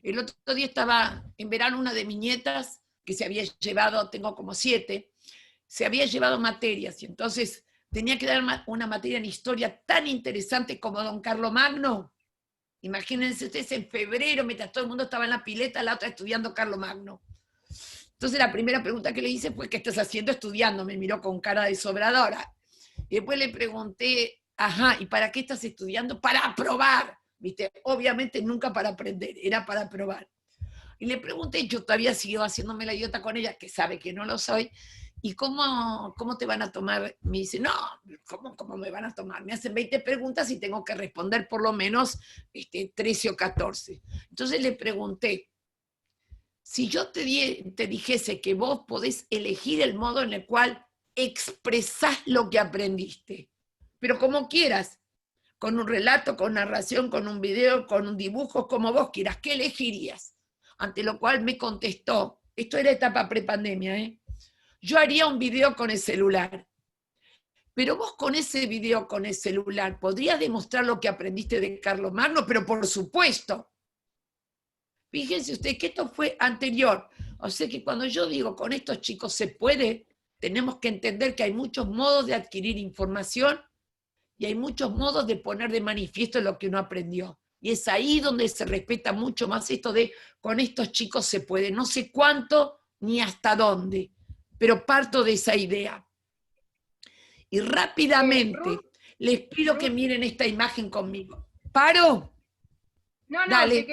El otro día estaba en verano una de mis nietas, que se había llevado, tengo como 7, se había llevado materias, y entonces tenía que dar una materia en historia tan interesante como Don Carlomagno. Imagínense ustedes en febrero, mientras todo el mundo estaba en la pileta, la otra estudiando Carlomagno. Entonces la primera pregunta que le hice fue, ¿qué estás haciendo estudiando? Me miró con cara de sobradora. Y después le pregunté, ajá, ¿y para qué estás estudiando? Para aprobar, ¿viste? Obviamente nunca para aprender, era para aprobar. Y le pregunté, yo todavía sigo haciéndome la idiota con ella, que sabe que no lo soy, ¿y cómo te van a tomar? Me dice, no, ¿cómo me van a tomar? Me hacen 20 preguntas y tengo que responder por lo menos 13 o 14. Entonces le pregunté, si yo te dijese que vos podés elegir el modo en el cual expresás lo que aprendiste, pero como quieras, con un relato, con narración, con un video, con un dibujo, como vos quieras, ¿qué elegirías? Ante lo cual me contestó, esto era etapa prepandemia, yo haría un video con el celular. Pero vos con ese video, con el celular, ¿podrías demostrar lo que aprendiste de Carlomagno? Pero por supuesto. Fíjense ustedes que esto fue anterior. O sea que cuando yo digo con estos chicos se puede, tenemos que entender que hay muchos modos de adquirir información y hay muchos modos de poner de manifiesto lo que uno aprendió. Y es ahí donde se respeta mucho más esto de con estos chicos se puede. No sé cuánto ni hasta dónde, pero parto de esa idea. Y rápidamente les pido que miren esta imagen conmigo. ¿Paro? No, Dale.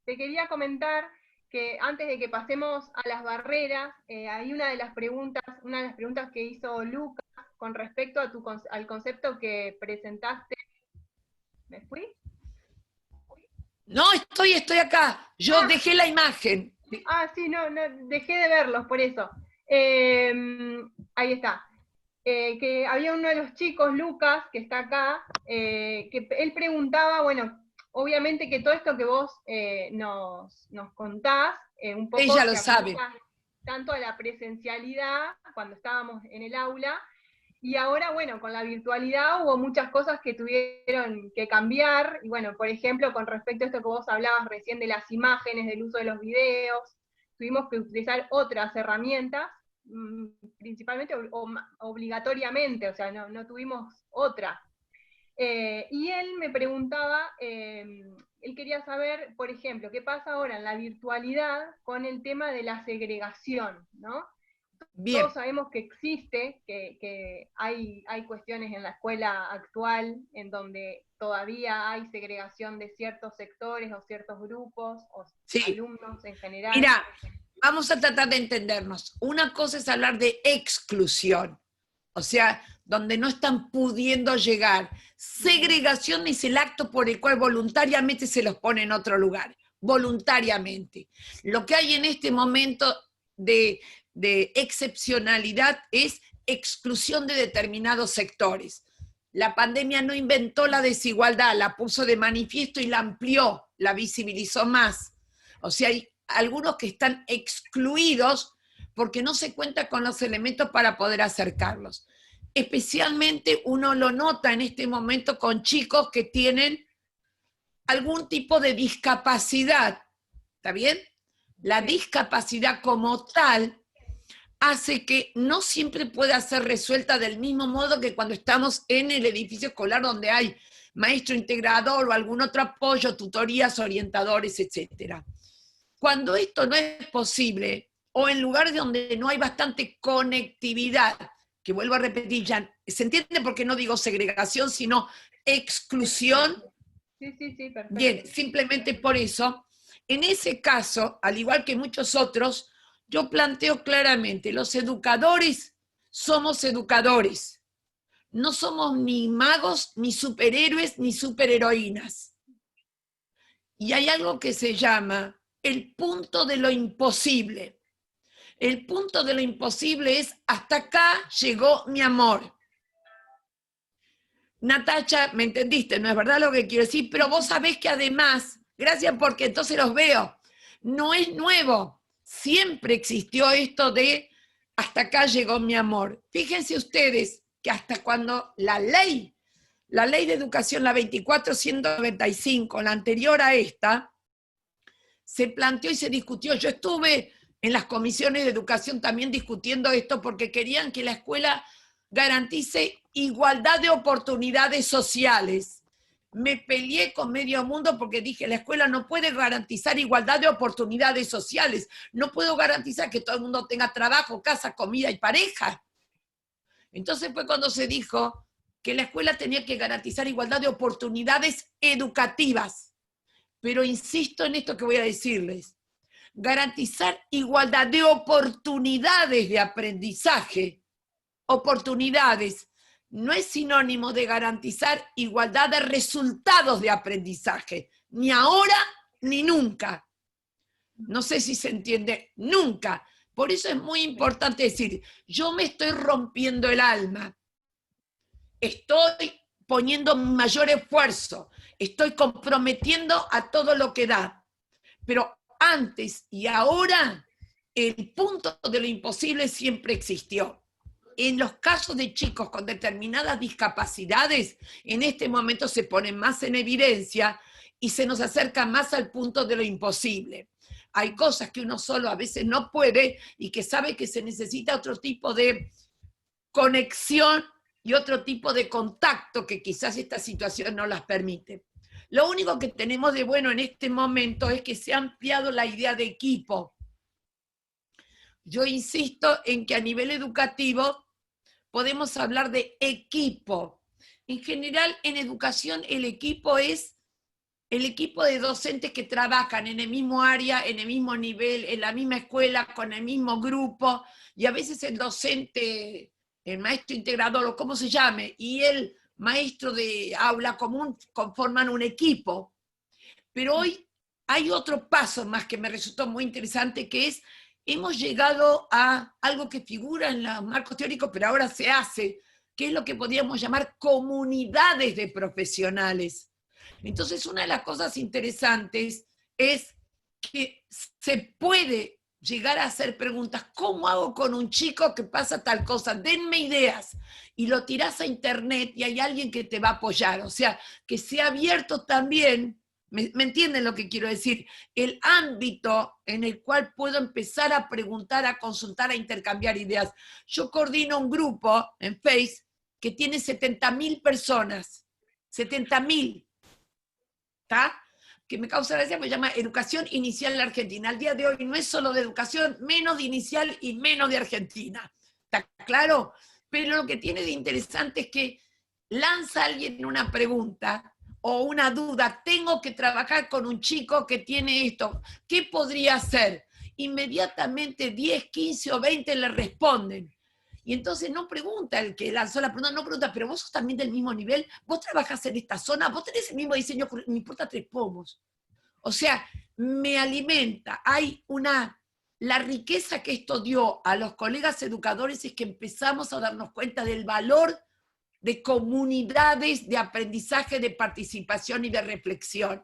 te quería comentar que antes de que pasemos a las barreras, hay una de las preguntas que hizo Lucas con respecto a al concepto que presentaste. ¿Me fui? No, estoy acá. Yo dejé la imagen. Sí, no, dejé de verlos, por eso. Ahí está. Que había uno de los chicos, Lucas, que está acá, que él preguntaba, bueno, obviamente que todo esto que vos nos contás, un poco ella lo sabe, tanto a la presencialidad, cuando estábamos en el aula, y ahora, bueno, con la virtualidad hubo muchas cosas que tuvieron que cambiar, y bueno, por ejemplo, con respecto a esto que vos hablabas recién de las imágenes, del uso de los videos, tuvimos que utilizar otras herramientas, principalmente obligatoriamente, o sea, no tuvimos otra. Y él me preguntaba, él quería saber, por ejemplo, qué pasa ahora en la virtualidad con el tema de la segregación, ¿no? Bien. Todos sabemos que existe, que hay cuestiones en la escuela actual en donde todavía hay segregación de ciertos sectores o ciertos grupos o alumnos en general. Mira, vamos a tratar de entendernos. Una cosa es hablar de exclusión, o sea, donde no están pudiendo llegar. Segregación es el acto por el cual voluntariamente se los pone en otro lugar, voluntariamente. Lo que hay en este momento de excepcionalidad es exclusión de determinados sectores. La pandemia no inventó la desigualdad, la puso de manifiesto y la amplió, la visibilizó más. O sea, hay algunos que están excluidos porque no se cuenta con los elementos para poder acercarlos. Especialmente uno lo nota en este momento con chicos que tienen algún tipo de discapacidad, ¿está bien? La discapacidad como tal hace que no siempre pueda ser resuelta del mismo modo que cuando estamos en el edificio escolar donde hay maestro integrador o algún otro apoyo, tutorías, orientadores, etc. Cuando esto no es posible, o en lugares donde no hay bastante conectividad, que vuelvo a repetir, ya, ¿se entiende por qué no digo segregación, sino exclusión? Sí, perfecto. Bien, simplemente por eso, en ese caso, al igual que muchos otros, yo planteo claramente, los educadores somos educadores. No somos ni magos, ni superhéroes, ni superheroínas. Y hay algo que se llama el punto de lo imposible. El punto de lo imposible es, hasta acá llegó mi amor. Natacha, ¿me entendiste? No es verdad lo que quiero decir, pero vos sabés que además, gracias porque entonces los veo, no es nuevo. Siempre existió esto de, hasta acá llegó mi amor. Fíjense ustedes que hasta cuando la ley de educación, la 2495, la anterior a esta, se planteó y se discutió. Yo estuve en las comisiones de educación también discutiendo esto porque querían que la escuela garantice igualdad de oportunidades sociales. Me peleé con medio mundo porque dije, la escuela no puede garantizar igualdad de oportunidades sociales. No puedo garantizar que todo el mundo tenga trabajo, casa, comida y pareja. Entonces fue cuando se dijo que la escuela tenía que garantizar igualdad de oportunidades educativas. Pero insisto en esto que voy a decirles. Garantizar igualdad de oportunidades de aprendizaje. Oportunidades no es sinónimo de garantizar igualdad de resultados de aprendizaje. Ni ahora ni nunca. No sé si se entiende, nunca. Por eso es muy importante decir, yo me estoy rompiendo el alma. Estoy poniendo mayor esfuerzo, estoy comprometiendo a todo lo que da. Pero antes y ahora, el punto de lo imposible siempre existió. En los casos de chicos con determinadas discapacidades, en este momento se ponen más en evidencia y se nos acerca más al punto de lo imposible. Hay cosas que uno solo a veces no puede y que sabe que se necesita otro tipo de conexión y otro tipo de contacto que quizás esta situación no las permite. Lo único que tenemos de bueno en este momento es que se ha ampliado la idea de equipo. Yo insisto en que a nivel educativo podemos hablar de equipo. En general, en educación, el equipo es el equipo de docentes que trabajan en el mismo área, en el mismo nivel, en la misma escuela, con el mismo grupo, y a veces el docente, el maestro integrador, o como se llame, y el maestro de aula común conforman un equipo. Pero hoy hay otro paso más que me resultó muy interesante, que es, hemos llegado a algo que figura en los marcos teóricos, pero ahora se hace, que es lo que podríamos llamar comunidades de profesionales. Entonces, una de las cosas interesantes es que se puede llegar a hacer preguntas. ¿Cómo hago con un chico que pasa tal cosa? Denme ideas. Y lo tirás a internet y hay alguien que te va a apoyar. O sea, que sea abierto también, ¿me entienden lo que quiero decir? El ámbito en el cual puedo empezar a preguntar, a consultar, a intercambiar ideas. Yo coordino un grupo en Face que tiene 70.000 personas. 70.000. ¿Está? Que me causa gracia, me llama Educación Inicial en la Argentina. Al día de hoy no es solo de educación, menos de inicial y menos de Argentina. ¿Está claro? Pero lo que tiene de interesante es que lanza alguien una pregunta o una duda. Tengo que trabajar con un chico que tiene esto. ¿Qué podría hacer? Inmediatamente 10, 15 o 20 le responden. Y entonces no pregunta el que lanzó la pregunta, no pregunta, pero vos sos también del mismo nivel, vos trabajás en esta zona, vos tenés el mismo diseño, me importa 3 pomos. O sea, me alimenta. La riqueza que esto dio a los colegas educadores es que empezamos a darnos cuenta del valor de comunidades de aprendizaje, de participación y de reflexión.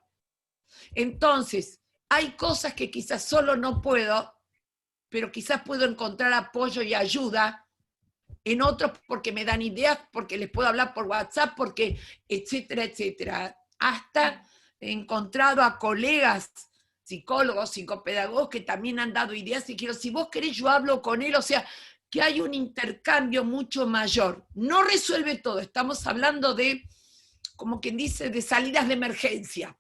Entonces, hay cosas que quizás solo no puedo, pero quizás puedo encontrar apoyo y ayuda en otros porque me dan ideas, porque les puedo hablar por WhatsApp, porque etcétera, etcétera. Hasta he encontrado a colegas, psicólogos, psicopedagogos que también han dado ideas y quiero, si vos querés yo hablo con él, o sea, que hay un intercambio mucho mayor. No resuelve todo, estamos hablando de, como quien dice, de salidas de emergencia,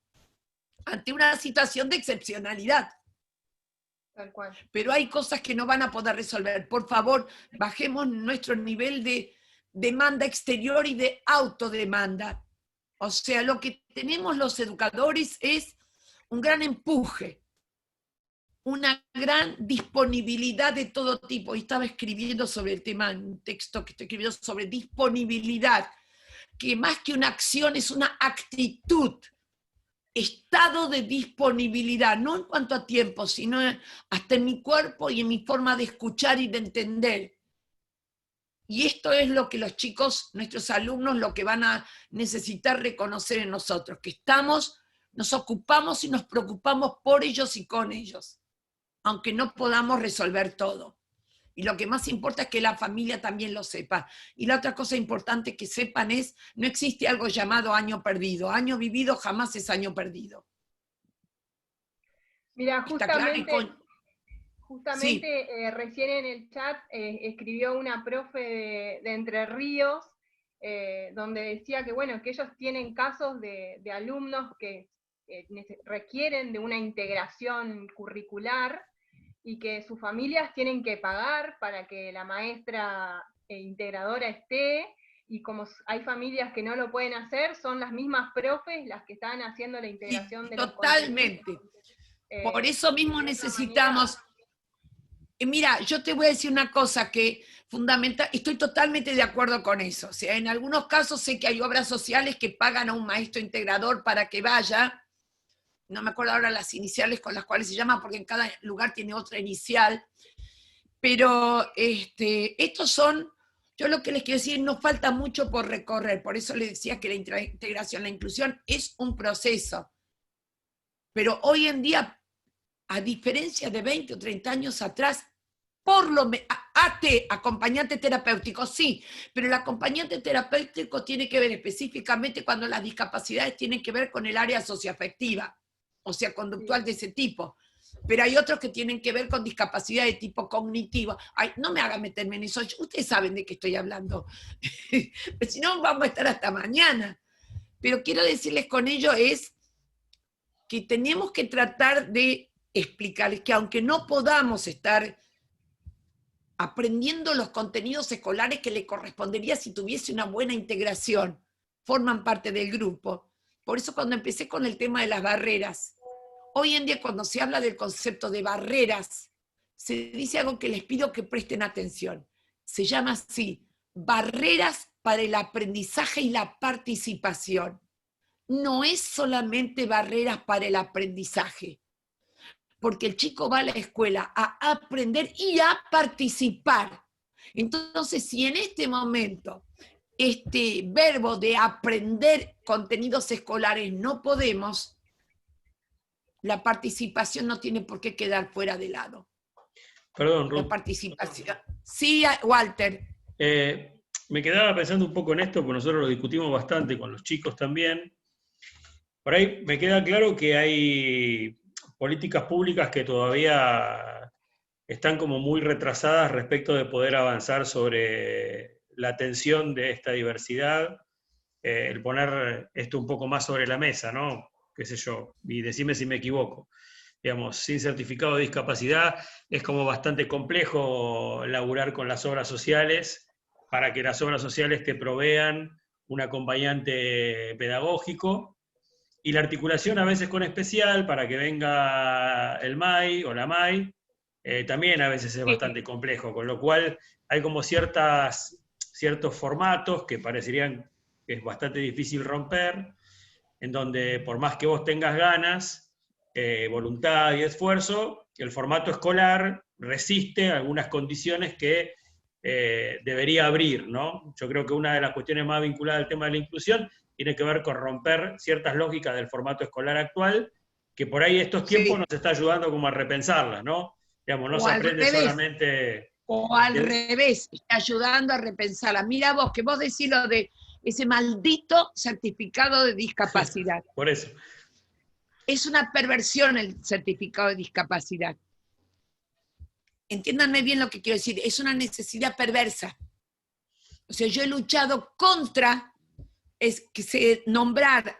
ante una situación de excepcionalidad. Tal cual. Pero hay cosas que no van a poder resolver. Por favor, bajemos nuestro nivel de demanda exterior y de autodemanda. O sea, lo que tenemos los educadores es un gran empuje, una gran disponibilidad de todo tipo. Y estaba escribiendo sobre el tema, en un texto que estoy escribiendo sobre disponibilidad, que más que una acción es una actitud, estado de disponibilidad, no en cuanto a tiempo, sino hasta en mi cuerpo y en mi forma de escuchar y de entender. Y esto es lo que los chicos, nuestros alumnos, lo que van a necesitar reconocer en nosotros, que nos ocupamos y nos preocupamos por ellos y con ellos, aunque no podamos resolver todo. Y lo que más importa es que la familia también lo sepa. Y la otra cosa importante que sepan es, no existe algo llamado año perdido. Año vivido jamás es año perdido. Mira, ¿Está claro? justamente Sí. recién en el chat escribió una profe de Entre Ríos, donde decía que, bueno, que ellos tienen casos de alumnos que requieren de una integración curricular, y que sus familias tienen que pagar para que la maestra integradora esté, y como hay familias que no lo pueden hacer, son las mismas profes las que están haciendo la integración de los totalmente. contenidos. Por eso mismo necesitamos... Mira, yo te voy a decir una cosa que fundamental, estoy totalmente de acuerdo con eso. O sea, en algunos casos sé que hay obras sociales que pagan a un maestro integrador para que vaya. No me acuerdo ahora las iniciales con las cuales se llama, porque en cada lugar tiene otra inicial, pero estos son, yo lo que les quiero decir, nos falta mucho por recorrer, por eso les decía que la integración, la inclusión es un proceso, pero hoy en día, a diferencia de 20 o 30 años atrás, por lo menos, acompañante terapéutico, sí, pero el acompañante terapéutico tiene que ver específicamente cuando las discapacidades tienen que ver con el área socioafectiva, o sea, conductual de ese tipo. Pero hay otros que tienen que ver con discapacidad de tipo cognitivo. Ay, no me hagan meterme en eso, ustedes saben de qué estoy hablando. Si no, vamos a estar hasta mañana. Pero quiero decirles con ello es que tenemos que tratar de explicarles que aunque no podamos estar aprendiendo los contenidos escolares que le correspondería si tuviese una buena integración, forman parte del grupo. Por eso cuando empecé con el tema de las barreras, hoy en día cuando se habla del concepto de barreras, se dice algo que les pido que presten atención. Se llama así, barreras para el aprendizaje y la participación. No es solamente barreras para el aprendizaje, porque el chico va a la escuela a aprender y a participar. Entonces, si en este momento este verbo de aprender contenidos escolares no podemos, la participación no tiene por qué quedar fuera de lado. Perdón, Ruth. La participación. Sí, Walter. Me quedaba pensando un poco en esto, porque nosotros lo discutimos bastante con los chicos también. Por ahí me queda claro que hay políticas públicas que todavía están como muy retrasadas respecto de poder avanzar sobre la atención de esta diversidad, el poner esto un poco más sobre la mesa, ¿no? Qué sé yo, y decime si me equivoco. Digamos, sin certificado de discapacidad es como bastante complejo laburar con las obras sociales para que las obras sociales te provean un acompañante pedagógico, y la articulación a veces con especial para que venga el MAI o la MAI, también a veces es bastante complejo, con lo cual hay como ciertos formatos que parecerían que es bastante difícil romper, en donde por más que vos tengas ganas, voluntad y esfuerzo, el formato escolar resiste algunas condiciones que debería abrir, ¿no? Yo creo que una de las cuestiones más vinculadas al tema de la inclusión tiene que ver con romper ciertas lógicas del formato escolar actual, que por ahí estos tiempos nos está ayudando como a repensarlas, ¿no? Digamos, no se aprende solamente... O al revés, está ayudando a repensarla. Mira vos, que vos decís lo de ese maldito certificado de discapacidad. Por eso. Es una perversión el certificado de discapacidad. Entiéndanme bien lo que quiero decir, es una necesidad perversa. O sea, yo he luchado contra es que nombrar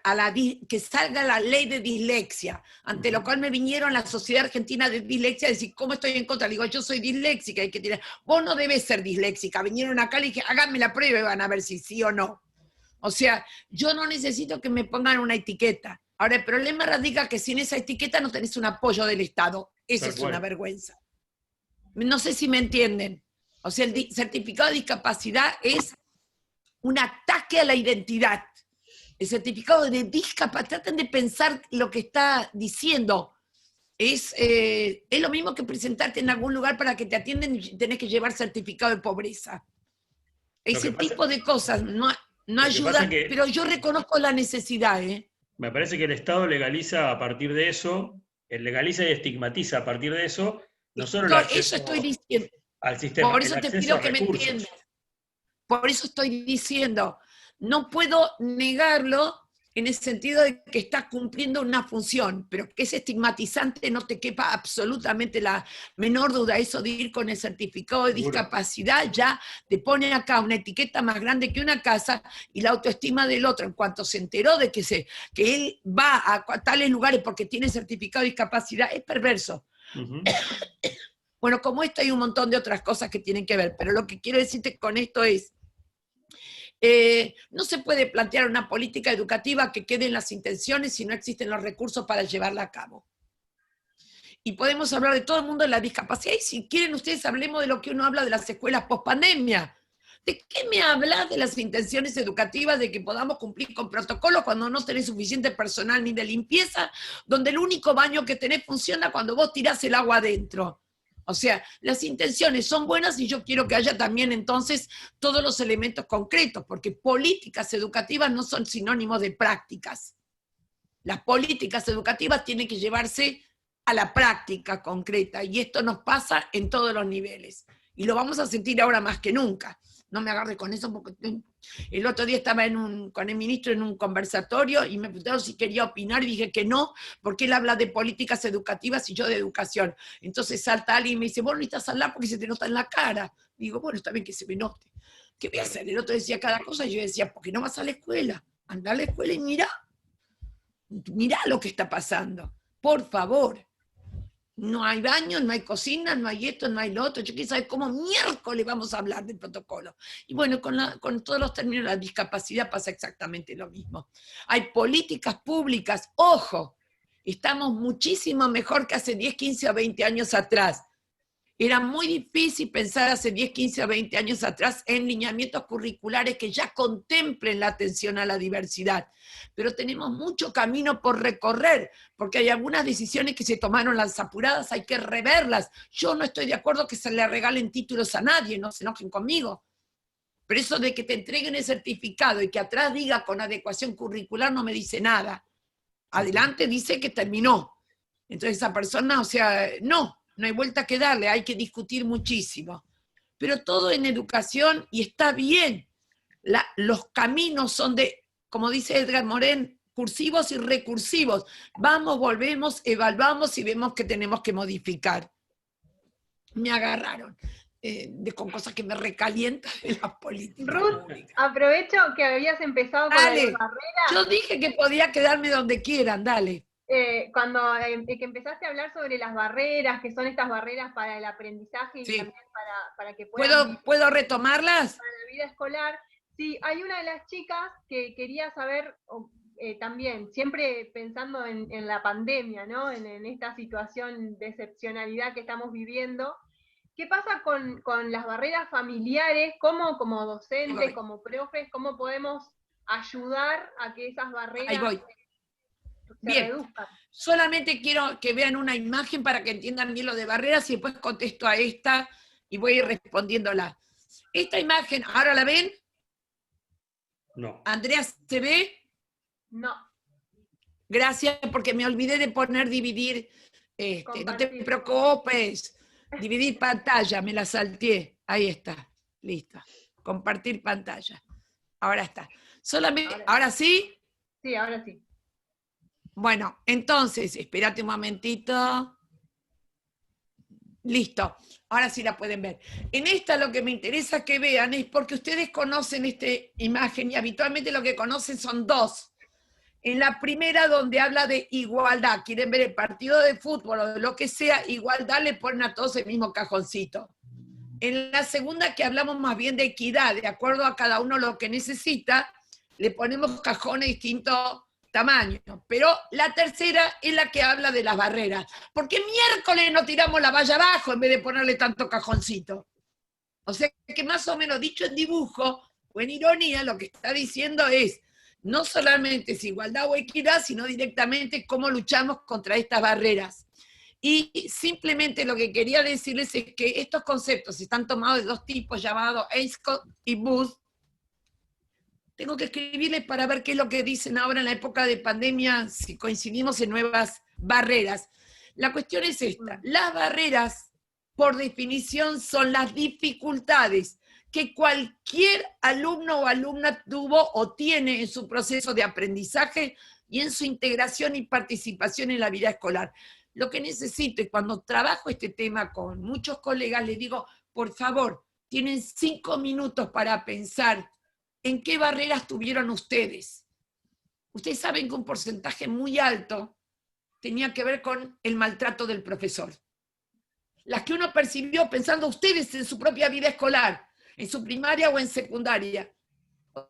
que salga la ley de dislexia, ante lo cual me vinieron la Sociedad Argentina de Dislexia a decir, ¿cómo estoy en contra? Le digo, yo soy disléxica, hay que tirar, vos no debes ser disléxica. Vinieron acá y le dije, háganme la prueba y van a ver si sí o no. O sea, yo no necesito que me pongan una etiqueta. Ahora, el problema radica que sin esa etiqueta no tenés un apoyo del Estado. Eso es una vergüenza. No sé si me entienden. O sea, el certificado de discapacidad es un ataque a la identidad. El certificado de discapacidad, traten de pensar lo que está diciendo. Es lo mismo que presentarte en algún lugar para que te atiendan y tenés que llevar certificado de pobreza. Ese tipo de cosas no ayudan, pero yo reconozco la necesidad. Me parece que el Estado legaliza a partir de eso, legaliza y estigmatiza a partir de eso, no solo el acceso eso estoy diciendo. al sistema, por eso te pido que me entiendas. Por eso estoy diciendo, no puedo negarlo en el sentido de que estás cumpliendo una función, pero que es estigmatizante, no te quepa absolutamente la menor duda. Eso de ir con el certificado de discapacidad ya te pone acá una etiqueta más grande que una casa, y la autoestima del otro, en cuanto se enteró de que él va a tales lugares porque tiene certificado de discapacidad, es perverso. Bueno, como esto hay un montón de otras cosas que tienen que ver, pero lo que quiero decirte con esto es, no se puede plantear una política educativa que quede en las intenciones si no existen los recursos para llevarla a cabo. Y podemos hablar de todo el mundo de la discapacidad, y si quieren ustedes hablemos de lo que uno habla de las escuelas post-pandemia. ¿De qué me hablas de las intenciones educativas de que podamos cumplir con protocolos cuando no tenés suficiente personal ni de limpieza, donde el único baño que tenés funciona cuando vos tirás el agua adentro? O sea, las intenciones son buenas y yo quiero que haya también entonces todos los elementos concretos, porque políticas educativas no son sinónimos de prácticas. Las políticas educativas tienen que llevarse a la práctica concreta, y esto nos pasa en todos los niveles. Y lo vamos a sentir ahora más que nunca. No me agarre con eso, porque el otro día estaba con el ministro en un conversatorio y me preguntaron si quería opinar y dije que no, porque él habla de políticas educativas y yo de educación. Entonces salta alguien y me dice, vos no necesitas hablar porque se te nota en la cara. Digo, bueno, está bien que se me note. ¿Qué voy a hacer? El otro decía cada cosa y yo decía, ¿por qué no vas a la escuela? Anda a la escuela y mirá lo que está pasando. Por favor. No hay baño, no hay cocina, no hay esto, no hay lo otro. Yo quiero saber cómo miércoles vamos a hablar del protocolo. Y bueno, con todos los términos de la discapacidad pasa exactamente lo mismo. Hay políticas públicas, ojo, estamos muchísimo mejor que hace 10, 15 o 20 años atrás. Era muy difícil pensar hace 10, 15 o 20 años atrás en lineamientos curriculares que ya contemplen la atención a la diversidad. Pero tenemos mucho camino por recorrer, porque hay algunas decisiones que se tomaron las apuradas, hay que reverlas. Yo no estoy de acuerdo que se le regalen títulos a nadie, no se enojen conmigo. Pero eso de que te entreguen el certificado y que atrás diga con adecuación curricular no me dice nada. Adelante dice que terminó. Entonces esa persona, o sea, no hay vuelta que darle, hay que discutir muchísimo. Pero todo en educación, y está bien. Los caminos son como dice Edgar Morin, cursivos y recursivos. Vamos, volvemos, evaluamos y vemos que tenemos que modificar. Me agarraron con cosas que me recalientan de las políticas. Ruth, aprovecho que habías empezado con las barreras. Yo dije que podía quedarme donde quieran, dale. Cuando que empezaste a hablar sobre las barreras, que son estas barreras para el aprendizaje y también para que puedan... ¿Puedo retomarlas? Para la vida escolar. Sí, hay una de las chicas que quería saber también, siempre pensando en la pandemia, ¿no? En esta situación de excepcionalidad que estamos viviendo. ¿Qué pasa con las barreras familiares? ¿Cómo como docentes, como profes, cómo podemos ayudar a que esas barreras Bien, solamente quiero que vean una imagen para que entiendan bien lo de barreras y después contesto a esta y voy a ir respondiéndola. Esta imagen, ¿ahora la ven? No. ¿Andrea se ve? No. Gracias, porque me olvidé de poner dividir. No te preocupes. Dividir pantalla, me la salteé. Ahí está, listo. Compartir pantalla. Ahora está. Solamente, ¿ahora sí? Sí, ahora sí. Bueno, entonces, espérate un momentito. Listo, ahora sí la pueden ver. En esta lo que me interesa que vean es porque ustedes conocen esta imagen y habitualmente lo que conocen son dos. En la primera donde habla de igualdad, quieren ver el partido de fútbol o de lo que sea, igualdad, le ponen a todos el mismo cajoncito. En la segunda que hablamos más bien de equidad, de acuerdo a cada uno lo que necesita, le ponemos cajones de distinto tamaño. Pero la tercera es la que habla de las barreras. ¿Por qué miércoles no tiramos la valla abajo en vez de ponerle tanto cajoncito? O sea que más o menos dicho en dibujo o en ironía, lo que está diciendo es no solamente es igualdad o equidad, sino directamente cómo luchamos contra estas barreras. Y simplemente lo que quería decirles es que estos conceptos están tomados de dos tipos llamados Ainscott y Booth. Tengo que escribirles para ver qué es lo que dicen ahora en la época de pandemia, si coincidimos en nuevas barreras. La cuestión es esta. Las barreras, por definición, son las dificultades que cualquier alumno o alumna tuvo o tiene en su proceso de aprendizaje y en su integración y participación en la vida escolar. Lo que necesito, y cuando trabajo este tema con muchos colegas, les digo, por favor, tienen 5 minutos para pensar en qué barreras tuvieron ustedes. Ustedes saben que un porcentaje muy alto tenía que ver con el maltrato del profesor. Las que uno percibió pensando ustedes en su propia vida escolar, en su primaria o en secundaria.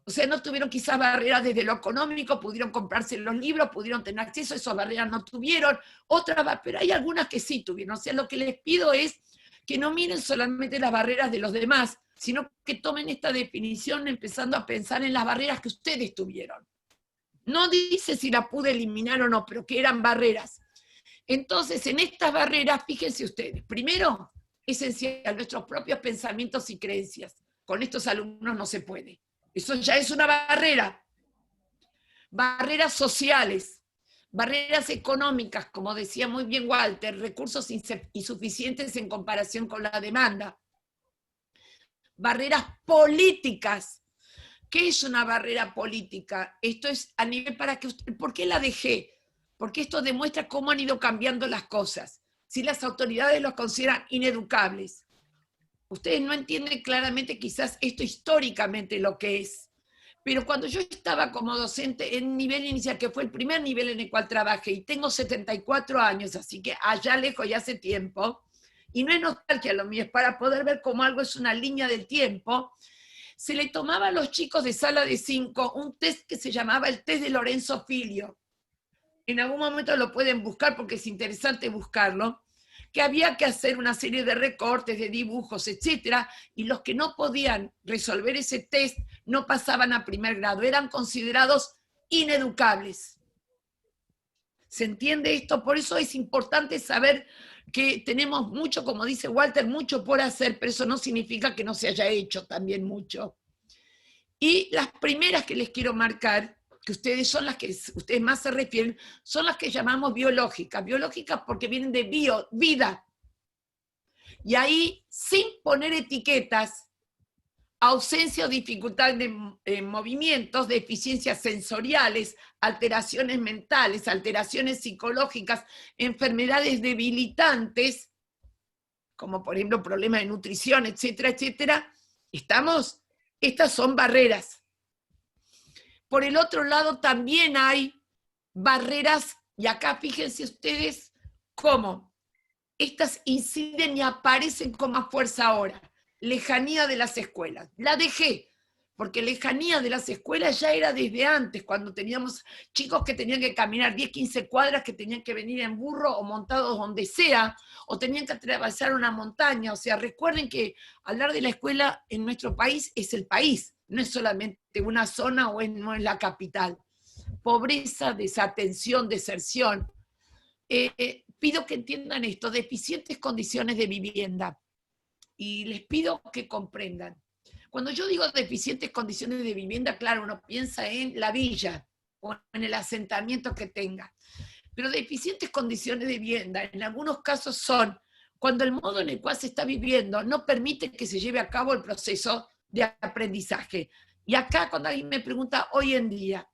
O sea, no tuvieron quizás barreras desde lo económico, pudieron comprarse los libros, pudieron tener acceso, esas barreras no tuvieron, otras, pero hay algunas que sí tuvieron. O sea, lo que les pido es que no miren solamente las barreras de los demás, sino que tomen esta definición empezando a pensar en las barreras que ustedes tuvieron. No dice si la pude eliminar o no, pero que eran barreras. Entonces, en estas barreras, fíjense ustedes, primero, esencial, nuestros propios pensamientos y creencias. Con estos alumnos no se puede. Eso ya es una barrera. Barreras sociales, barreras económicas, como decía muy bien Walter, recursos insuficientes en comparación con la demanda. Barreras políticas. ¿Qué es una barrera política? Esto es a nivel para que usted, ¿por qué la dejé? Porque esto demuestra cómo han ido cambiando las cosas. Si las autoridades los consideran ineducables. Ustedes no entienden claramente quizás esto históricamente lo que es. Pero cuando yo estaba como docente en nivel inicial, que fue el primer nivel en el cual trabajé, y tengo 74 años, así que allá lejos ya hace tiempo, y no es nostalgia lo mío, es para poder ver cómo algo es una línea del tiempo, se le tomaba a los chicos de sala de 5 un test que se llamaba el test de Lorenzo Filio. En algún momento lo pueden buscar porque es interesante buscarlo, que había que hacer una serie de recortes, de dibujos, etcétera, y los que no podían resolver ese test no pasaban a primer grado, eran considerados ineducables. ¿Se entiende esto? Por eso es importante saber que tenemos mucho, como dice Walter, mucho por hacer, pero eso no significa que no se haya hecho también mucho. Y las primeras que les quiero marcar, que ustedes son las que ustedes más se refieren, son las que llamamos biológicas. Biológicas porque vienen de bio, vida. Y ahí, sin poner etiquetas, ausencia o dificultad de movimientos, deficiencias sensoriales, alteraciones mentales, alteraciones psicológicas, enfermedades debilitantes, como por ejemplo problemas de nutrición, etcétera, etcétera, estas son barreras. Por el otro lado también hay barreras, y acá fíjense ustedes cómo estas inciden y aparecen con más fuerza ahora. Lejanía de las escuelas. La dejé, porque lejanía de las escuelas ya era desde antes, cuando teníamos chicos que tenían que caminar 10, 15 cuadras, que tenían que venir en burro o montados donde sea, o tenían que atravesar una montaña. O sea, recuerden que hablar de la escuela en nuestro país es el país, no es solamente una zona o no es la capital. Pobreza, desatención, deserción. Pido que entiendan esto, deficientes condiciones de vivienda. Y les pido que comprendan. Cuando yo digo deficientes condiciones de vivienda, claro, uno piensa en la villa o en el asentamiento que tenga. Pero deficientes condiciones de vivienda, en algunos casos son cuando el modo en el cual se está viviendo no permite que se lleve a cabo el proceso de aprendizaje. Y acá cuando alguien me pregunta hoy en día,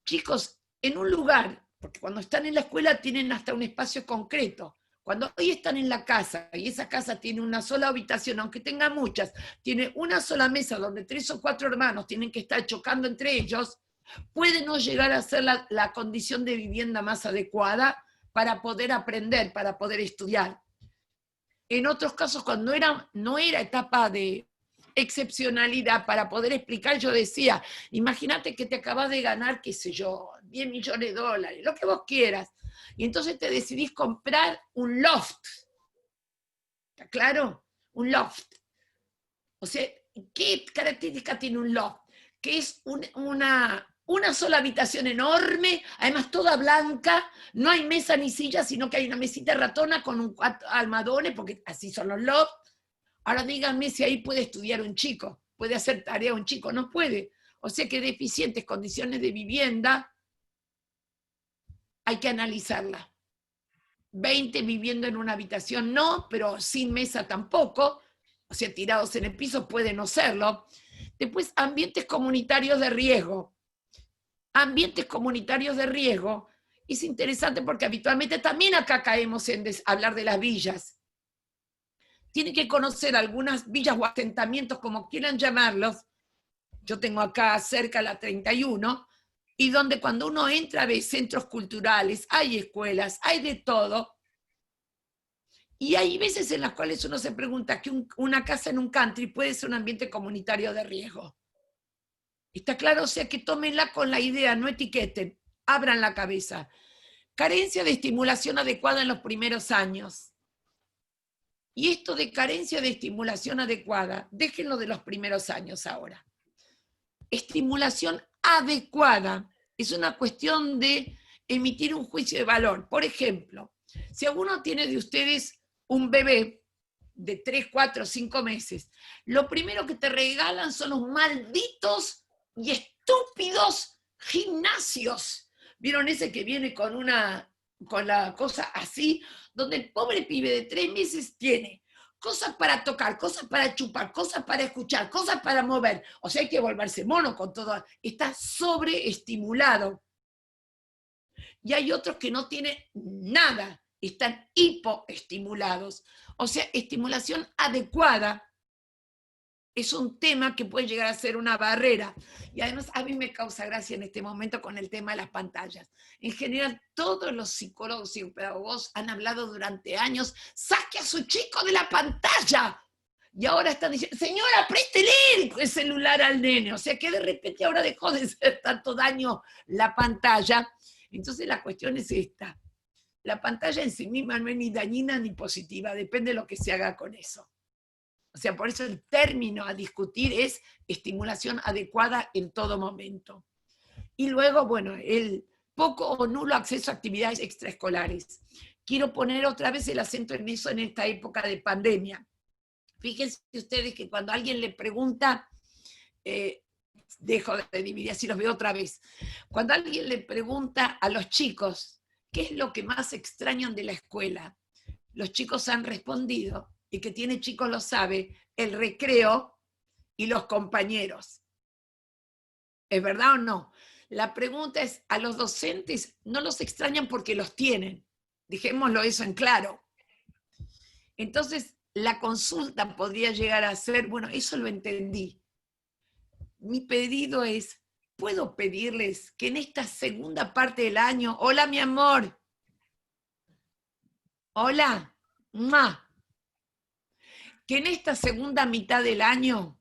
chicos, en un lugar, porque cuando están en la escuela tienen hasta un espacio concreto, Cuando hoy están en la casa y esa casa tiene una sola habitación, aunque tenga muchas, tiene una sola mesa donde 3 o 4 hermanos tienen que estar chocando entre ellos, puede no llegar a ser la condición de vivienda más adecuada para poder aprender, para poder estudiar. En otros casos, cuando no era etapa de excepcionalidad para poder explicar, yo decía, imagínate que te acabas de ganar, qué sé yo, 10 millones de dólares, lo que vos quieras, y entonces te decidís comprar un loft. ¿Está claro? Un loft. O sea, ¿qué característica tiene un loft? Que es una sola habitación enorme, además toda blanca, no hay mesa ni silla, sino que hay una mesita ratona con 4 almohadones, porque así son los lofts. Ahora díganme si ahí puede estudiar un chico, puede hacer tarea un chico, no puede. O sea que deficientes condiciones de vivienda, hay que analizarla. 20 viviendo en una habitación no, pero sin mesa tampoco, o sea, tirados en el piso puede no serlo. Después, ambientes comunitarios de riesgo. Ambientes comunitarios de riesgo es interesante porque habitualmente también acá caemos en hablar de las villas. Tiene que conocer algunas villas o asentamientos, como quieran llamarlos. Yo tengo acá cerca la 31, y donde cuando uno entra ve centros culturales, hay escuelas, hay de todo. Y hay veces en las cuales uno se pregunta que una casa en un country puede ser un ambiente comunitario de riesgo. ¿Está claro? O sea que tómenla con la idea, no etiqueten, abran la cabeza. Carencia de estimulación adecuada en los primeros años. Y esto de carencia de estimulación adecuada, déjenlo de los primeros años ahora. Estimulación adecuada es una cuestión de emitir un juicio de valor. Por ejemplo, si alguno tiene de ustedes un bebé de 3, 4, 5 meses, lo primero que te regalan son los malditos y estúpidos gimnasios. ¿Vieron ese que viene con la cosa así? Donde el pobre pibe de 3 meses tiene cosas para tocar, cosas para chupar, cosas para escuchar, cosas para mover. O sea, hay que volverse mono con todo. Está sobreestimulado. Y hay otros que no tienen nada, están hipoestimulados. O sea, estimulación adecuada es un tema que puede llegar a ser una barrera. Y además a mí me causa gracia en este momento con el tema de las pantallas. En general, todos los psicólogos y pedagogos han hablado durante años, saque a su chico de la pantalla. Y ahora están diciendo, señora, préstele el celular al nene. O sea que de repente ahora dejó de ser tanto daño la pantalla. Entonces la cuestión es esta. La pantalla en sí misma no es ni dañina ni positiva, depende de lo que se haga con eso. O sea, por eso el término a discutir es estimulación adecuada en todo momento. Y luego, bueno, el poco o nulo acceso a actividades extraescolares. Quiero poner otra vez el acento en eso en esta época de pandemia. Fíjense ustedes que cuando alguien le pregunta, dejo de dividir, así los veo otra vez. Cuando alguien le pregunta a los chicos, ¿qué es lo que más extrañan de la escuela? Los chicos han respondido, y que tiene chicos lo sabe, el recreo y los compañeros. ¿Es verdad o no? La pregunta es, a los docentes no los extrañan porque los tienen. Dejémoslo eso en claro. Entonces, la consulta podría llegar a ser, bueno, eso lo entendí. Mi pedido es, ¿puedo pedirles que en esta segunda parte del año, hola mi amor, hola, ¡mua!, que en esta segunda mitad del año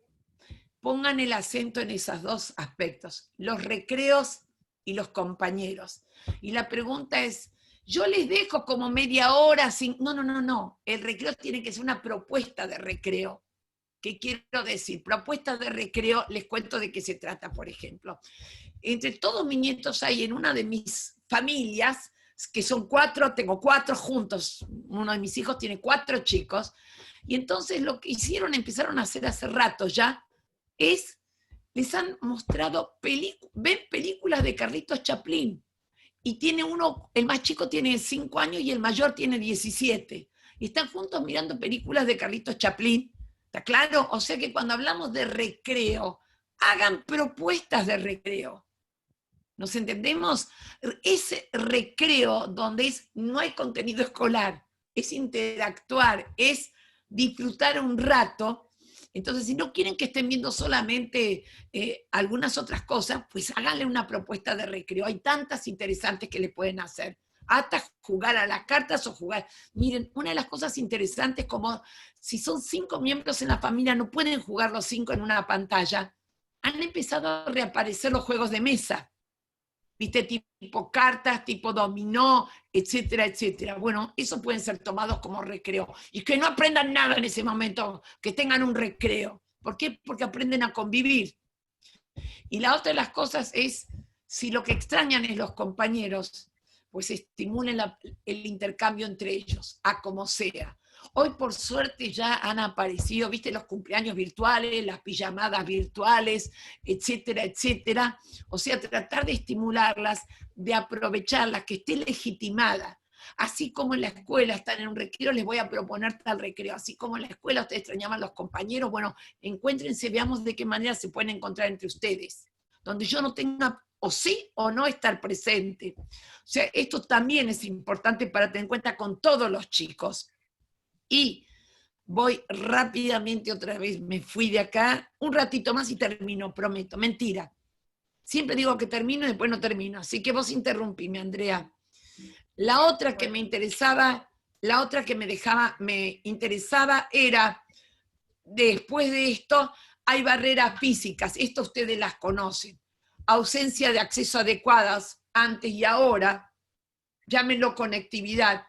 pongan el acento en esos dos aspectos, los recreos y los compañeros. Y la pregunta es, yo les dejo como media hora sin... No. El recreo tiene que ser una propuesta de recreo. ¿Qué quiero decir? Propuesta de recreo, les cuento de qué se trata, por ejemplo. Entre todos mis nietos hay en una de mis familias, que son 4, tengo 4 juntos, uno de mis hijos tiene 4 chicos, y entonces lo que hicieron, empezaron a hacer hace rato ya, es, les han mostrado, ven películas de Carlitos Chaplin, y tiene uno, el más chico tiene 5 años y el mayor tiene 17, y están juntos mirando películas de Carlitos Chaplin, ¿está claro? O sea que cuando hablamos de recreo, hagan propuestas de recreo. ¿Nos entendemos? Ese recreo donde no hay contenido escolar, es interactuar, es disfrutar un rato. Entonces, si no quieren que estén viendo solamente algunas otras cosas, pues háganle una propuesta de recreo. Hay tantas interesantes que le pueden hacer. Hasta jugar a las cartas o jugar. Miren, una de las cosas interesantes, como si son 5 miembros en la familia, no pueden jugar los 5 en una pantalla, han empezado a reaparecer los juegos de mesa. ¿Viste? Tipo cartas, tipo dominó, etcétera, etcétera. Bueno, eso pueden ser tomados como recreo. Y que no aprendan nada en ese momento, que tengan un recreo. ¿Por qué? Porque aprenden a convivir. Y la otra de las cosas es, si lo que extrañan es los compañeros, pues estimulen el intercambio entre ellos, a como sea. Hoy, por suerte, ya han aparecido, viste, los cumpleaños virtuales, las pijamadas virtuales, etcétera, etcétera. O sea, tratar de estimularlas, de aprovecharlas, que esté legitimada. Así como en la escuela están en un recreo, les voy a proponer tal recreo. Así como en la escuela ustedes extrañaban a los compañeros, bueno, encuéntrense, veamos de qué manera se pueden encontrar entre ustedes. Donde yo no tenga o sí o no estar presente. O sea, esto también es importante para tener en cuenta con todos los chicos. Y voy rápidamente otra vez, me fui de acá, un ratito más y termino, prometo, mentira. Siempre digo que termino y después no termino, así que vos interrumpime, Andrea. La otra que me interesaba, la otra que me interesaba era, después de esto, hay barreras físicas, esto ustedes las conocen. Ausencia de acceso adecuadas antes y ahora, llámenlo conectividad.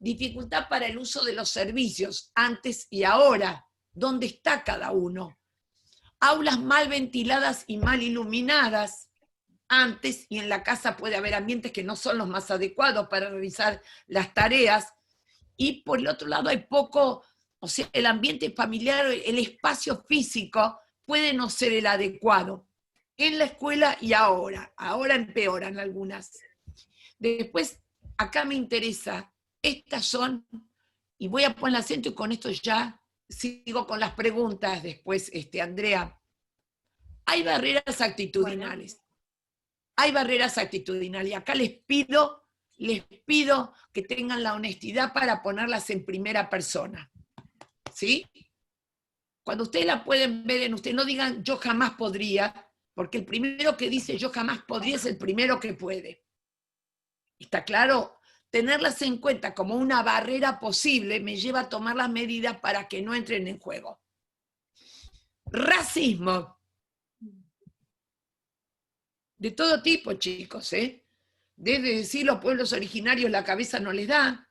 Dificultad para el uso de los servicios antes y ahora. ¿Dónde está cada uno? Aulas mal ventiladas y mal iluminadas antes, y en la casa puede haber ambientes que no son los más adecuados para realizar las tareas. Y por el otro lado hay poco, o sea, el ambiente familiar, el espacio físico puede no ser el adecuado. En la escuela y ahora empeoran algunas. Después, acá me interesa, estas son, y voy a poner el acento y con esto ya sigo con las preguntas después, Andrea. Hay barreras actitudinales. Hay barreras actitudinales. Y acá les pido que tengan la honestidad para ponerlas en primera persona. ¿Sí? Cuando ustedes la pueden ver en usted, no digan yo jamás podría, porque el primero que dice yo jamás podría es el primero que puede. ¿Está claro? Tenerlas en cuenta como una barrera posible me lleva a tomar las medidas para que no entren en juego. Racismo. De todo tipo, chicos, ¿eh? Desde decir los pueblos originarios la cabeza no les da.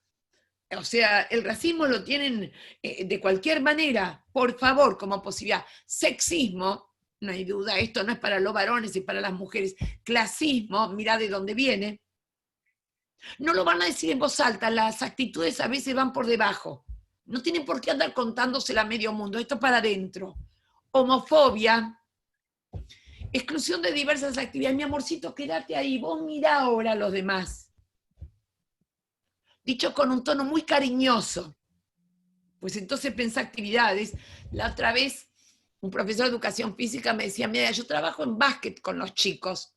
O sea, el racismo lo tienen de cualquier manera, por favor, como posibilidad. Sexismo, no hay duda, esto no es para los varones y para las mujeres. Clasismo, mirá de dónde viene. No lo van a decir en voz alta, las actitudes a veces van por debajo. No tienen por qué andar contándosela a medio mundo, esto para adentro. Homofobia, exclusión de diversas actividades. Mi amorcito, quédate ahí, vos mirá ahora a los demás. Dicho con un tono muy cariñoso. Pues entonces pensá actividades. La otra vez, un profesor de educación física me decía, mira, yo trabajo en básquet con los chicos.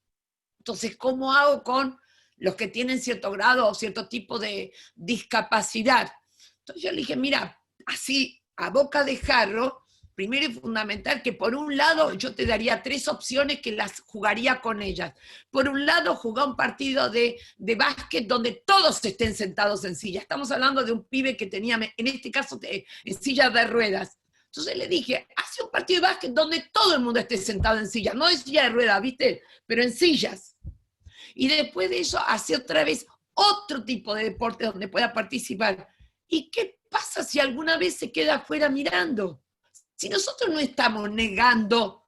Entonces, ¿cómo hago con los que tienen cierto grado o cierto tipo de discapacidad? Entonces yo le dije, mira, así, a boca de jarro, primero y fundamental que por un lado yo te daría 3 opciones que las jugaría con ellas. Por un lado, jugar un partido de básquet donde todos estén sentados en silla. Estamos hablando de un pibe que tenía, en este caso, en silla de ruedas. Entonces le dije, hace un partido de básquet donde todo el mundo esté sentado en silla. No en silla de ruedas, ¿viste? Pero en sillas. Y después de eso, hace otra vez otro tipo de deporte donde pueda participar. ¿Y qué pasa si alguna vez se queda afuera mirando? Si nosotros no estamos negando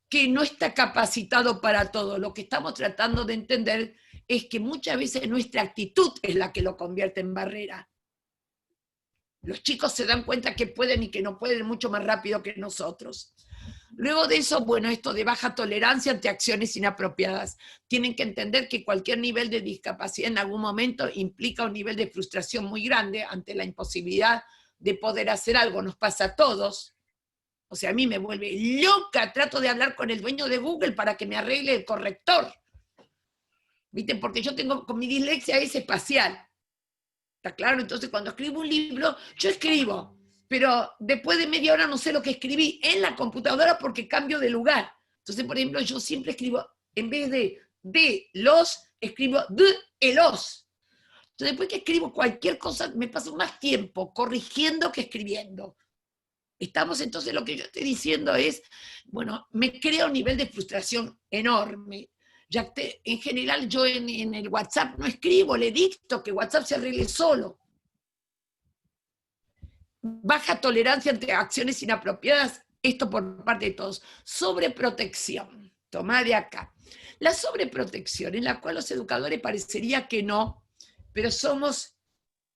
que no está capacitado para todo, lo que estamos tratando de entender es que muchas veces nuestra actitud es la que lo convierte en barrera. Los chicos se dan cuenta que pueden y que no pueden mucho más rápido que nosotros. Luego de eso, bueno, esto de baja tolerancia ante acciones inapropiadas. Tienen que entender que cualquier nivel de discapacidad en algún momento implica un nivel de frustración muy grande ante la imposibilidad de poder hacer algo. Nos pasa a todos. O sea, a mí me vuelve loca. Trato de hablar con el dueño de Google para que me arregle el corrector. ¿Viste? Porque yo tengo, con mi dislexia es espacial. ¿Está claro? Entonces, cuando escribo un libro, yo escribo, pero después de media hora no sé lo que escribí en la computadora porque cambio de lugar. Entonces, por ejemplo, yo siempre escribo, en vez de los, escribo de los. Entonces, después que escribo cualquier cosa, me paso más tiempo corrigiendo que escribiendo. Estamos, entonces, lo que yo estoy diciendo es, bueno, me crea un nivel de frustración enorme. Ya en general yo en el WhatsApp no escribo, le dicto que WhatsApp se arregle solo. Baja tolerancia ante acciones inapropiadas, esto por parte de todos. Sobreprotección, tomá de acá. La sobreprotección, en la cual los educadores parecería que no, pero somos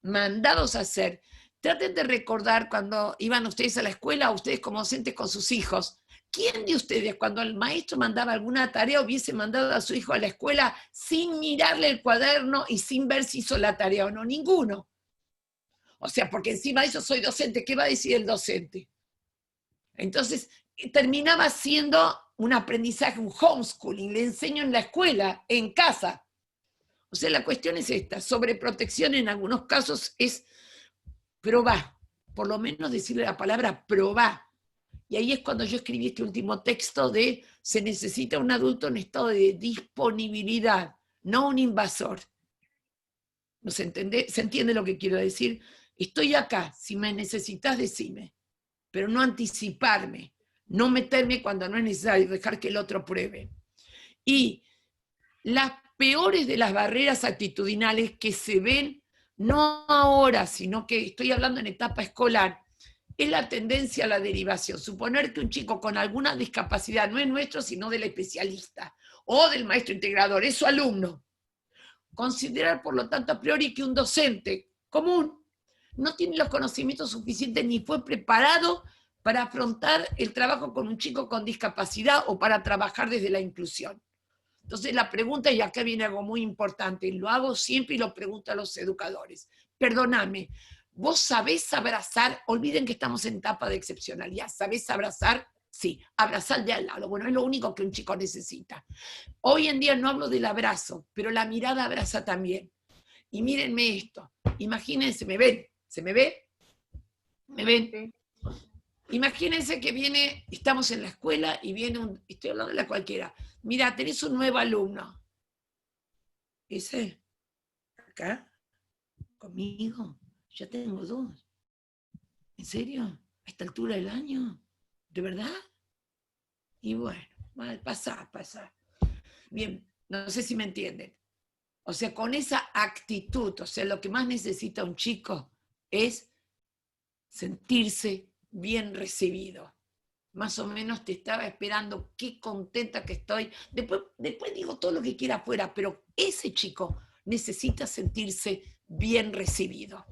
mandados a hacer. Traten de recordar cuando iban ustedes a la escuela, ustedes como docentes con sus hijos. ¿Quién de ustedes, cuando el maestro mandaba alguna tarea, hubiese mandado a su hijo a la escuela sin mirarle el cuaderno y sin ver si hizo la tarea o no? Ninguno. O sea, porque encima de eso soy docente, ¿qué va a decir el docente? Entonces, terminaba siendo un aprendizaje, un homeschooling, le enseño en la escuela, en casa. O sea, la cuestión es esta, sobreprotección en algunos casos es probá, por lo menos decirle la palabra probá. Y ahí es cuando yo escribí este último texto de se necesita un adulto en estado de disponibilidad, no un invasor. ¿No se entiende? ¿Se entiende lo que quiero decir? Estoy acá, si me necesitas, decime, pero no anticiparme, no meterme cuando no es necesario, dejar que el otro pruebe. Y las peores de las barreras actitudinales que se ven, no ahora, sino que estoy hablando en etapa escolar, es la tendencia a la derivación. Suponer que un chico con alguna discapacidad no es nuestro, sino del especialista o del maestro integrador, es su alumno. Considerar, por lo tanto, a priori que un docente común no tiene los conocimientos suficientes ni fue preparado para afrontar el trabajo con un chico con discapacidad o para trabajar desde la inclusión. Entonces la pregunta, y acá viene algo muy importante, y lo hago siempre y lo pregunto a los educadores. Perdóname, ¿vos sabés abrazar? Olviden que estamos en etapa de excepcionalidad. ¿Sabés abrazar? Sí, abrazar de al lado. Bueno, es lo único que un chico necesita. Hoy en día no hablo del abrazo, pero la mirada abraza también. Y mírenme esto. Imagínense, ¿me ven? ¿Se me ve? ¿Me ven? Sí. Imagínense que viene, estamos en la escuela y viene estoy hablando de la cualquiera. Mira, tenés un nuevo alumno. Dice, acá, conmigo, ya tengo 2. ¿En serio? ¿A esta altura del año? ¿De verdad? Y bueno, pasa. Bien, no sé si me entienden. O sea, con esa actitud, o sea, lo que más necesita un chico es sentirse bien recibido. Más o menos te estaba esperando, qué contenta que estoy. Después digo todo lo que quiera afuera, pero ese chico necesita sentirse bien recibido.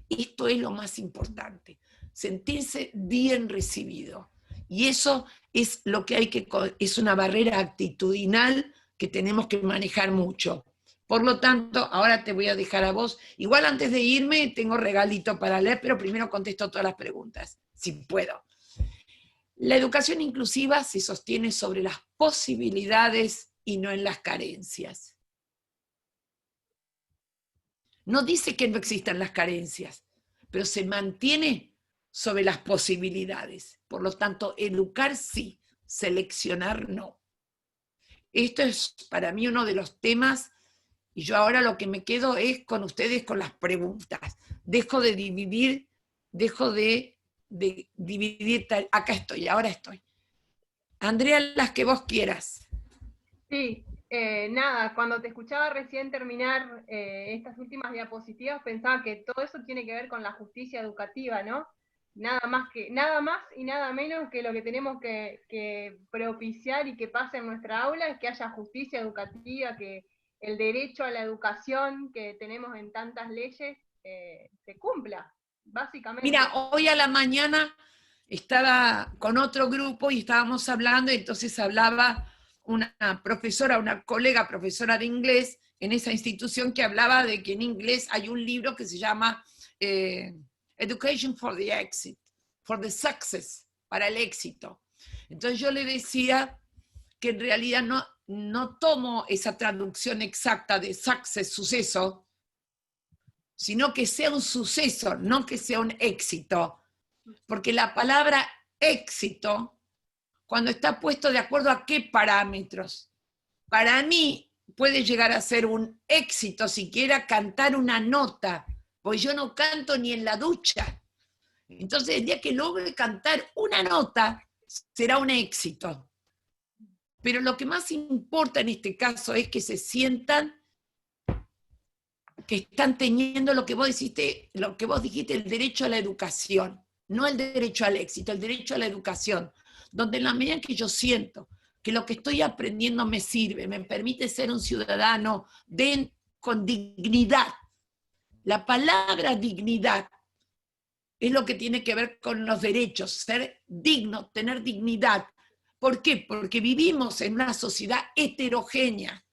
Esto es lo más importante, sentirse bien recibido. Y eso es lo que es una barrera actitudinal que tenemos que manejar mucho. Por lo tanto, ahora te voy a dejar a vos. Igual antes de irme tengo regalito para leer, pero primero contesto todas las preguntas, si puedo. La educación inclusiva se sostiene sobre las posibilidades y no en las carencias. No dice que no existan las carencias, pero se mantiene sobre las posibilidades. Por lo tanto, educar sí, seleccionar no. Esto es para mí uno de los temas, y yo ahora lo que me quedo es con ustedes con las preguntas. Dejo de dividir, acá estoy, ahora estoy. Andrea, las que vos quieras. Sí, nada, cuando te escuchaba recién terminar estas últimas diapositivas, pensaba que todo eso tiene que ver con la justicia educativa, ¿no? Nada más y nada menos que lo que tenemos que propiciar y que pase en nuestra aula es que haya justicia educativa, que el derecho a la educación que tenemos en tantas leyes se cumpla, básicamente. Mira, hoy a la mañana estaba con otro grupo y estábamos hablando, y entonces hablaba una profesora, una colega profesora de inglés en esa institución que hablaba de que en inglés hay un libro que se llama Education for the Exit, for the Success, para el éxito. Entonces yo le decía que en realidad no tomo esa traducción exacta de success, suceso, sino que sea un suceso, no que sea un éxito. Porque la palabra éxito, cuando está puesto de acuerdo a qué parámetros, para mí puede llegar a ser un éxito siquiera cantar una nota, pues yo no canto ni en la ducha. Entonces el día que logre cantar una nota, será un éxito. Pero lo que más importa en este caso es que se sientan que están teniendo lo que vos dijiste, el derecho a la educación, no el derecho al éxito, el derecho a la educación, donde en la medida en que yo siento que lo que estoy aprendiendo me sirve, me permite ser un ciudadano con dignidad. La palabra dignidad es lo que tiene que ver con los derechos, ser digno, tener dignidad. ¿Por qué? Porque vivimos en una sociedad heterogénea,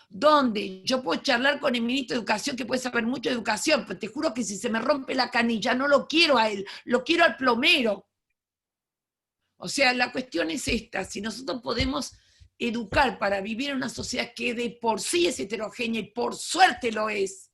donde yo puedo charlar con el ministro de Educación, que puede saber mucho de educación, pero te juro que si se me rompe la canilla, no lo quiero a él, lo quiero al plomero. O sea, la cuestión es esta, si nosotros podemos educar para vivir en una sociedad que de por sí es heterogénea, y por suerte lo es,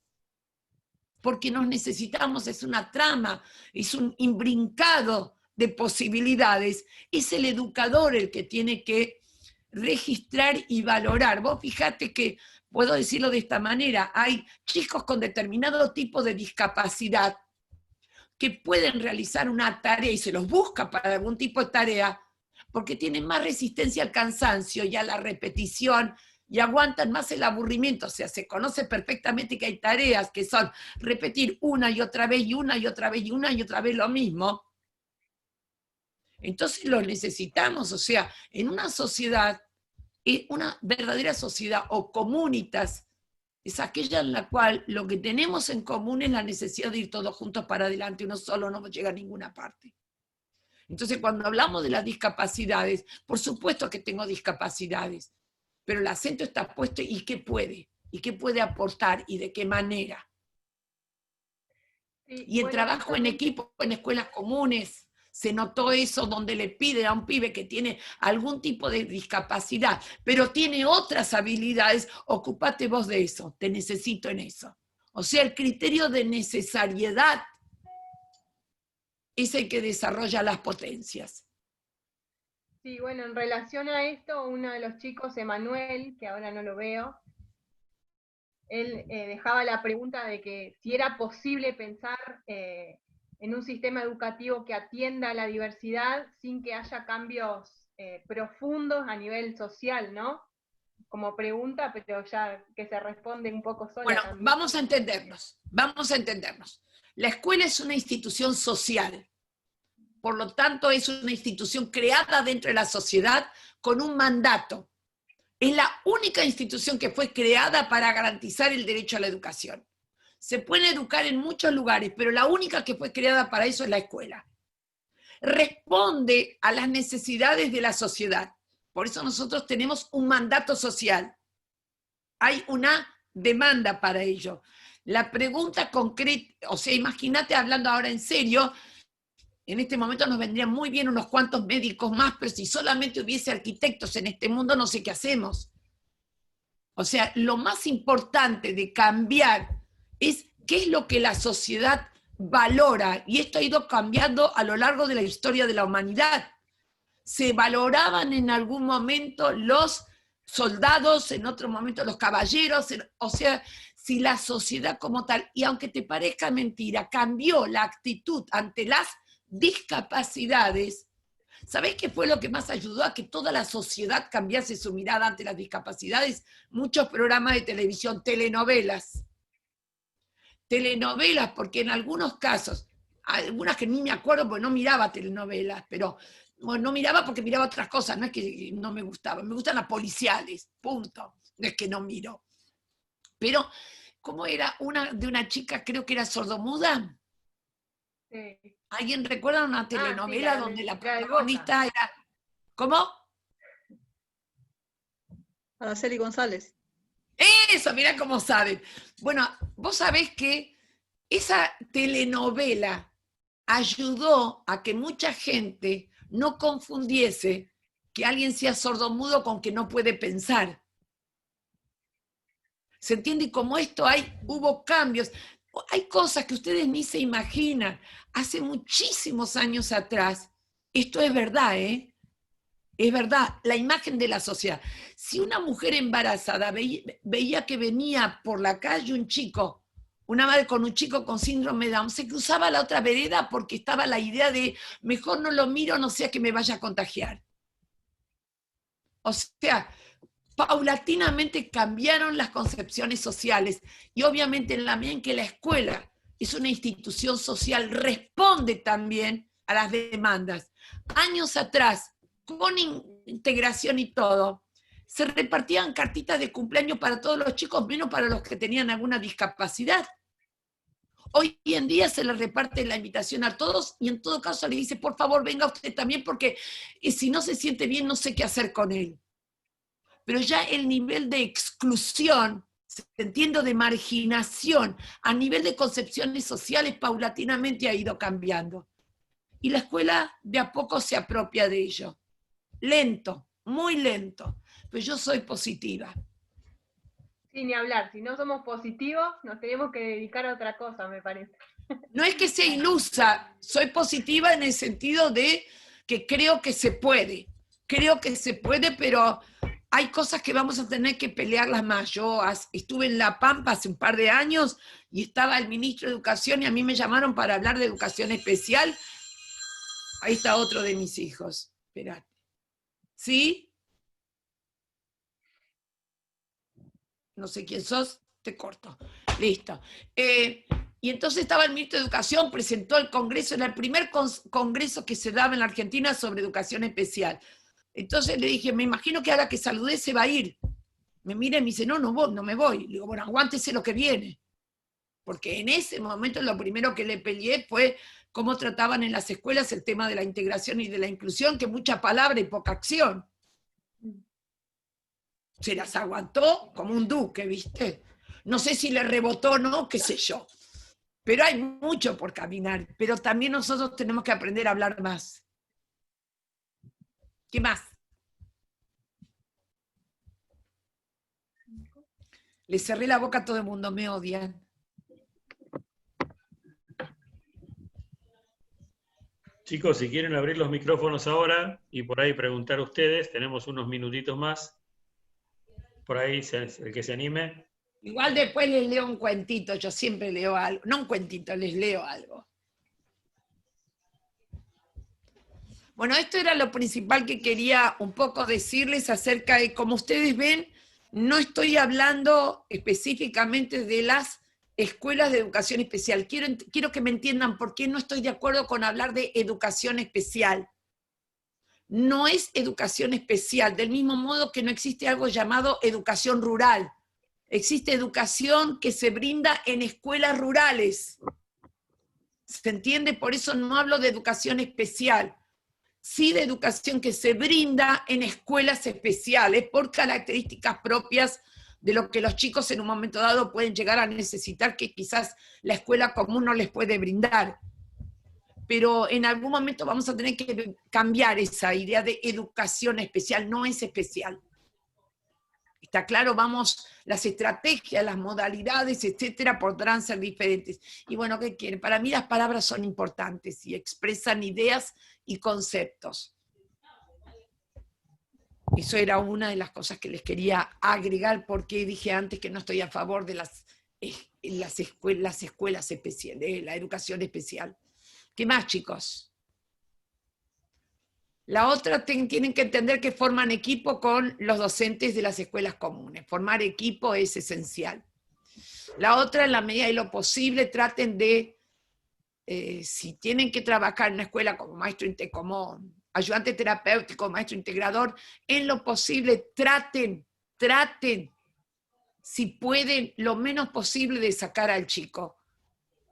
porque nos necesitamos, es una trama, es un imbrincado de posibilidades, es el educador el que tiene que registrar y valorar. Vos fijate que, puedo decirlo de esta manera, hay chicos con determinado tipo de discapacidad que pueden realizar una tarea y se los busca para algún tipo de tarea, porque tienen más resistencia al cansancio y a la repetición, y aguantan más el aburrimiento. O sea, se conoce perfectamente que hay tareas que son repetir una y otra vez, y una y otra vez, y una y otra vez lo mismo. Entonces lo necesitamos. O sea, en una sociedad, una verdadera sociedad o comunitas, es aquella en la cual lo que tenemos en común es la necesidad de ir todos juntos para adelante, uno solo no llega a ninguna parte. Entonces, cuando hablamos de las discapacidades, por supuesto que tengo discapacidades, pero el acento está puesto y qué puede aportar y de qué manera. Sí, y en trabajo en equipo, en escuelas comunes, se notó eso, donde le piden a un pibe que tiene algún tipo de discapacidad, pero tiene otras habilidades, ocúpate vos de eso, te necesito en eso. O sea, el criterio de necesariedad es el que desarrolla las potencias. Sí, bueno, en relación a esto, uno de los chicos, Emanuel, que ahora no lo veo, él dejaba la pregunta de que si era posible pensar en un sistema educativo que atienda a la diversidad sin que haya cambios profundos a nivel social, ¿no? Como pregunta, pero ya que se responde un poco sola. Bueno, también. vamos a entendernos. La escuela es una institución social. Por lo tanto, es una institución creada dentro de la sociedad con un mandato. Es la única institución que fue creada para garantizar el derecho a la educación. Se puede educar en muchos lugares, pero la única que fue creada para eso es la escuela. Responde a las necesidades de la sociedad. Por eso nosotros tenemos un mandato social. Hay una demanda para ello. La pregunta concreta, o sea, imagínate hablando ahora en serio, en este momento nos vendrían muy bien unos cuantos médicos más, pero si solamente hubiese arquitectos en este mundo, no sé qué hacemos. O sea, lo más importante de cambiar es qué es lo que la sociedad valora, y esto ha ido cambiando a lo largo de la historia de la humanidad. Se valoraban en algún momento los soldados, en otro momento los caballeros, o sea, si la sociedad como tal, y aunque te parezca mentira, cambió la actitud ante las discapacidades. ¿Sabés qué fue lo que más ayudó a que toda la sociedad cambiase su mirada ante las discapacidades? Muchos programas de televisión, telenovelas. Telenovelas, porque en algunos casos, algunas que ni me acuerdo porque no miraba telenovelas, pero bueno, no miraba porque miraba otras cosas, no es que no me gustaban, me gustan las policiales, punto, no es que no miro. Pero, ¿cómo era de una chica, creo que era sordomuda? Sí. ¿Alguien recuerda una telenovela donde la protagonista era... ¿Cómo? Araceli González. Eso, mirá cómo saben. Bueno, vos sabés que esa telenovela ayudó a que mucha gente no confundiese que alguien sea sordomudo con que no puede pensar. ¿Se entiende? Y como esto hubo cambios. Hay cosas que ustedes ni se imaginan. Hace muchísimos años atrás, esto es verdad, ¿eh? Es verdad, la imagen de la sociedad. Si una mujer embarazada veía que venía por la calle un chico, una madre con un chico con síndrome de Down, se cruzaba a la otra vereda porque estaba la idea de mejor no lo miro, no sea que me vaya a contagiar. O sea, paulatinamente cambiaron las concepciones sociales y obviamente en la medida en que la escuela es una institución social, responde también a las demandas. Años atrás, con integración y todo, se repartían cartitas de cumpleaños para todos los chicos, menos para los que tenían alguna discapacidad. Hoy en día se les reparte la invitación a todos y en todo caso le dice, por favor, venga usted también, porque si no se siente bien, no sé qué hacer con él. Pero ya el nivel de exclusión, entiendo, de marginación, a nivel de concepciones sociales, paulatinamente ha ido cambiando. Y la escuela de a poco se apropia de ello. Lento, muy lento, pero yo soy positiva. Sí, ni hablar. Si no somos positivos, nos tenemos que dedicar a otra cosa, me parece. No es que sea ilusa, soy positiva en el sentido de que creo que se puede. Creo que se puede, pero hay cosas que vamos a tener que pelearlas más. Yo estuve en La Pampa hace un par de años y estaba el ministro de Educación y a mí me llamaron para hablar de educación especial. Ahí está otro de mis hijos. Esperate. ¿Sí? No sé quién sos, te corto. Listo. Y entonces estaba el ministro de Educación, presentó el congreso, era el primer congreso que se daba en la Argentina sobre educación especial. Entonces le dije, me imagino que ahora que saludé se va a ir. Me mira y me dice, no me voy. Le digo, bueno, aguántese lo que viene. Porque en ese momento lo primero que le peleé fue cómo trataban en las escuelas el tema de la integración y de la inclusión, que mucha palabra y poca acción. Se las aguantó como un duque, ¿viste? No sé si le rebotó o no, qué sé yo. Pero hay mucho por caminar. Pero también nosotros tenemos que aprender a hablar más. ¿Qué más? Le cerré la boca a todo el mundo, me odian. Chicos, si quieren abrir los micrófonos ahora y por ahí preguntar a ustedes, tenemos unos minutitos más. Por ahí, el que se anime. Igual después les leo un cuentito, yo siempre leo algo. No un cuentito, les leo algo. Bueno, esto era lo principal que quería un poco decirles acerca de, como ustedes ven, no estoy hablando específicamente de las escuelas de educación especial. Quiero que me entiendan por qué no estoy de acuerdo con hablar de educación especial. No es educación especial, del mismo modo que no existe algo llamado educación rural. Existe educación que se brinda en escuelas rurales. ¿Se entiende? Por eso no hablo de educación especial. Sí de educación que se brinda en escuelas especiales por características propias de lo que los chicos en un momento dado pueden llegar a necesitar, que quizás la escuela común no les puede brindar. Pero en algún momento vamos a tener que cambiar esa idea de educación especial, no es especial. Está claro, las estrategias, las modalidades, etcétera, podrán ser diferentes. Y bueno, ¿qué quieren? Para mí las palabras son importantes y expresan ideas y conceptos. Eso era una de las cosas que les quería agregar, porque dije antes que no estoy a favor de las escuelas especiales, de la educación especial. ¿Qué más, chicos? La otra, tienen que entender que forman equipo con los docentes de las escuelas comunes. Formar equipo es esencial. La otra, en la medida de lo posible, traten de, si tienen que trabajar en una escuela como maestro, como ayudante terapéutico, maestro integrador, en lo posible traten, si pueden, lo menos posible de sacar al chico.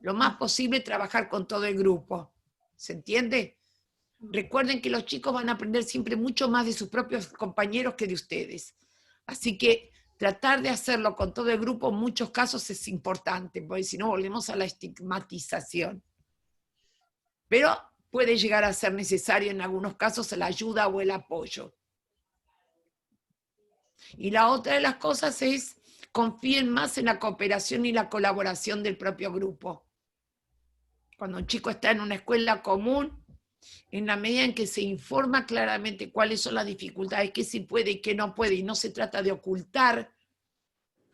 Lo más posible trabajar con todo el grupo. ¿Se entiende? Recuerden que los chicos van a aprender siempre mucho más de sus propios compañeros que de ustedes. Así que tratar de hacerlo con todo el grupo en muchos casos es importante, porque si no volvemos a la estigmatización. Pero puede llegar a ser necesario en algunos casos la ayuda o el apoyo. Y la otra de las cosas es confíen más en la cooperación y la colaboración del propio grupo. Cuando un chico está en una escuela común, en la medida en que se informa claramente cuáles son las dificultades, qué se puede y qué no puede, y no se trata de ocultar,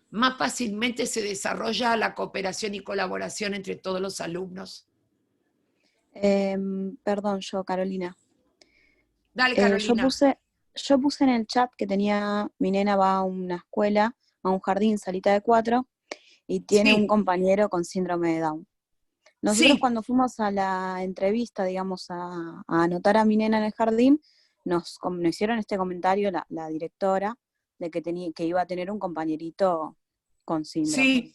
más fácilmente se desarrolla la cooperación y colaboración entre todos los alumnos. Perdón, Carolina. Dale, Carolina. Yo puse en el chat que mi nena va a una escuela, a un jardín, salita de 4, y tiene un compañero con síndrome de Down. Nosotros cuando fuimos a la entrevista, digamos, a anotar a mi nena en el jardín, nos hicieron este comentario la directora, de que iba a tener un compañerito con síndrome.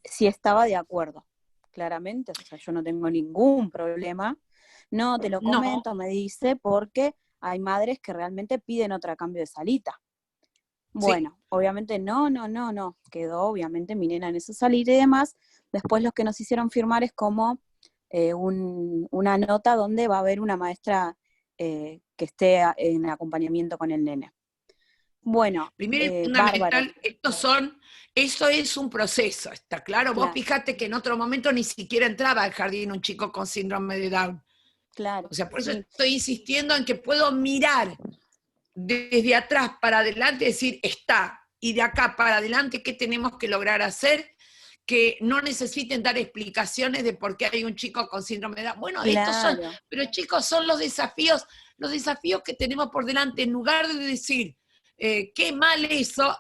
Si estaba de acuerdo, claramente, o sea, yo no tengo ningún problema. No, te lo comento, me dice, porque hay madres que realmente piden otro cambio de salita. Bueno, obviamente no, quedó obviamente mi nena en esa salita y demás. Después los que nos hicieron firmar es como una nota donde va a haber una maestra que esté en acompañamiento con el nene. Bueno, primero y fundamental, eso es un proceso, ¿está claro? Vos fíjate que en otro momento ni siquiera entraba al jardín un chico con síndrome de Down. Claro. O sea, por eso estoy insistiendo en que puedo mirar desde atrás para adelante, decir, está, y de acá para adelante, ¿qué tenemos que lograr hacer? Que no necesiten dar explicaciones de por qué hay un chico con síndrome de Down. Bueno, estos son, pero chicos, son los desafíos que tenemos por delante, en lugar de decir, qué mal eso,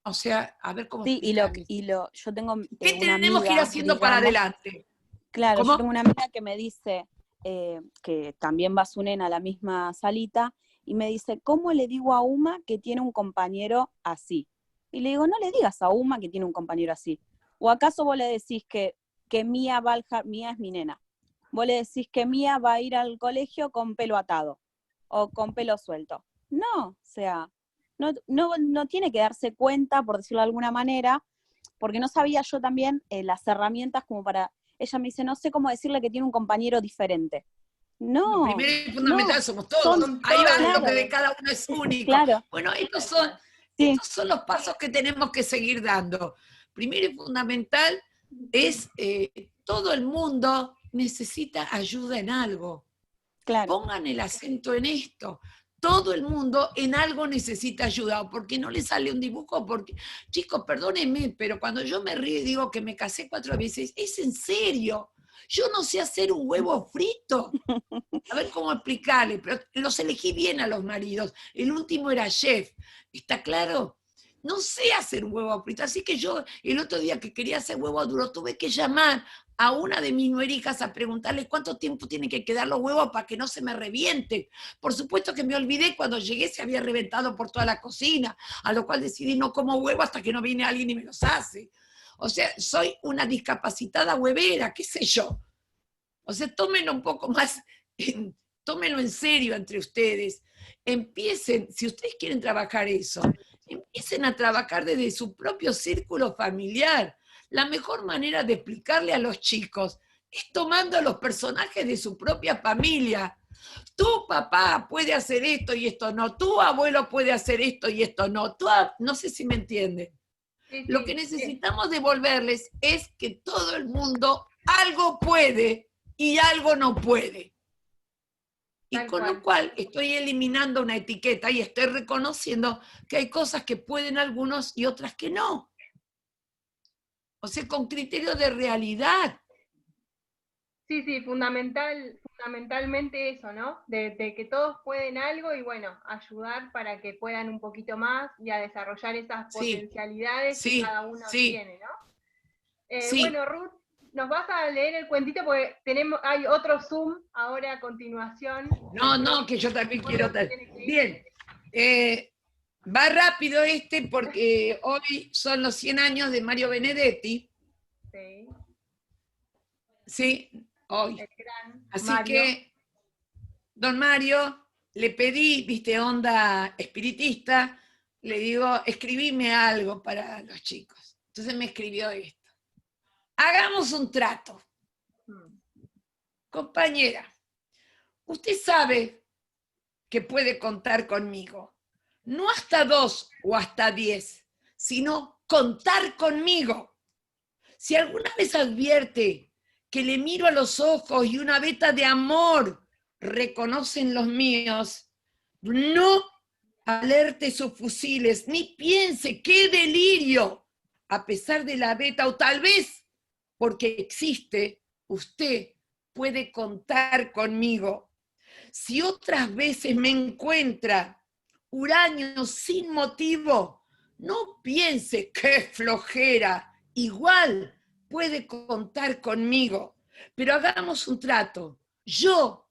o sea, a ver cómo yo tengo ¿qué tenemos que ir haciendo para adelante? Claro, ¿cómo? Yo tengo una amiga que me dice que también va su nena a la misma salita, y me dice, ¿cómo le digo a Uma que tiene un compañero así? Y le digo, no le digas a Uma que tiene un compañero así. ¿O acaso vos le decís que Mía Mía es mi nena? Vos le decís que Mía va a ir al colegio con pelo atado o con pelo suelto. No, o sea, no tiene que darse cuenta, por decirlo de alguna manera, porque no sabía yo también las herramientas como para... Ella me dice, no sé cómo decirle que tiene un compañero diferente. No. Lo primero y fundamental somos todos. Ahí va, lo que de cada uno es único. Claro. Bueno, estos son los pasos que tenemos que seguir dando. Primero y fundamental es todo el mundo necesita ayuda en algo. Claro. Pongan el acento en esto. Todo el mundo en algo necesita ayuda, porque no le sale un dibujo, porque, chicos, perdónenme, pero cuando yo me río y digo que me casé 4 veces, es en serio. Yo no sé hacer un huevo frito. A ver cómo explicarle, pero los elegí bien a los maridos. El último era chef, ¿está claro? No sé hacer un huevo frito, así que yo el otro día que quería hacer huevo duro tuve que llamar a una de mis nuerijas a preguntarle cuánto tiempo tienen que quedar los huevos para que no se me revienten. Por supuesto que me olvidé, cuando llegué se había reventado por toda la cocina, a lo cual decidí no como huevo hasta que no viene alguien y me los hace. O sea, soy una discapacitada huevera, qué sé yo. O sea, tómenlo un poco más, tómenlo en serio entre ustedes. Empiecen, si ustedes quieren trabajar eso, empiecen a trabajar desde su propio círculo familiar. La mejor manera de explicarle a los chicos es tomando a los personajes de su propia familia. Tu papá puede hacer esto y esto no, tu abuelo puede hacer esto y esto no, no sé si me entienden. Lo que necesitamos devolverles es que todo el mundo algo puede y algo no puede. Y con lo cual estoy eliminando una etiqueta y estoy reconociendo que hay cosas que pueden algunos y otras que no. O sea, con criterio de realidad. Sí, fundamentalmente eso, ¿no? De que todos pueden algo y bueno, ayudar para que puedan un poquito más y a desarrollar esas potencialidades que cada uno tiene, ¿no? Bueno, Ruth, nos vas a leer el cuentito porque hay otro Zoom ahora a continuación. No, que yo también quiero... Bien, va rápido porque hoy son los 100 años de Mario Benedetti. Sí. Sí, hoy. Así Mario. que, don Mario, le pedí, viste, onda espiritista, le digo, escribime algo para los chicos. Entonces me escribió esto. Hagamos un trato. Compañera, usted sabe que puede contar conmigo. No hasta 2 o hasta 10, sino contar conmigo. Si alguna vez advierte que le miro a los ojos y una veta de amor reconocen los míos, no alerte sus fusiles, ni piense qué delirio, a pesar de la veta, o tal vez porque existe, usted puede contar conmigo. Si otras veces me encuentra huraño sin motivo, no piense qué flojera, igual puede contar conmigo. Pero hagamos un trato. Yo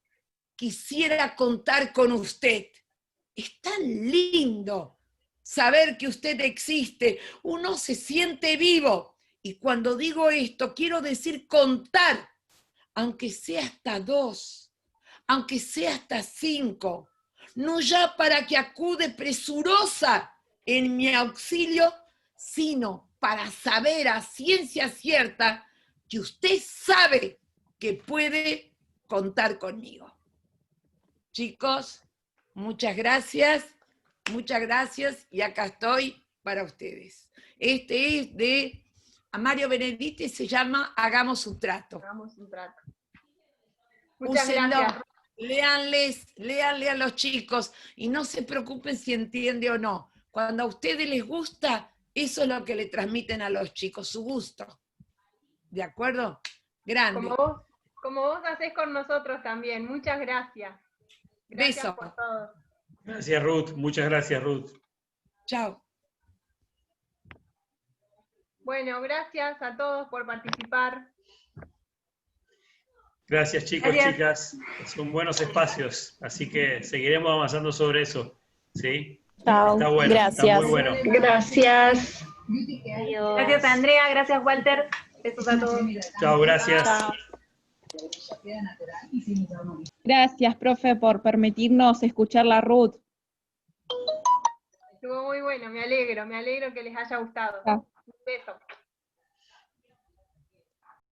quisiera contar con usted. Es tan lindo saber que usted existe. Uno se siente vivo. Y cuando digo esto, quiero decir contar, aunque sea hasta 2, aunque sea hasta 5, no ya para que acude presurosa en mi auxilio, sino para saber a ciencia cierta que usted sabe que puede contar conmigo. Chicos, muchas gracias, y acá estoy para ustedes. Este es de Mario Benedetti, se llama Hagamos un trato. Hagamos un trato. Muchas Úsenlo, gracias. léanle a los chicos y no se preocupen si entiende o no. Cuando a ustedes les gusta, eso es lo que le transmiten a los chicos, su gusto. ¿De acuerdo? Grande. Como vos hacés con nosotros también. Muchas gracias. Gracias Beso. por todo. Gracias, Ruth. Muchas gracias, Ruth. Chao. Bueno, gracias a todos por participar. Gracias, chicos, Gracias. chicas. Son buenos espacios, así que seguiremos avanzando sobre eso. ¿Sí? Chao. Está bueno, Gracias. está muy bueno. Gracias. Adiós. Gracias, Andrea. Gracias, Walter. Besos a todos. Chao, gracias. Chao. Gracias, profe, por permitirnos escuchar la Ruth. Estuvo muy bueno, me alegro que les haya gustado. Chao. Un beso.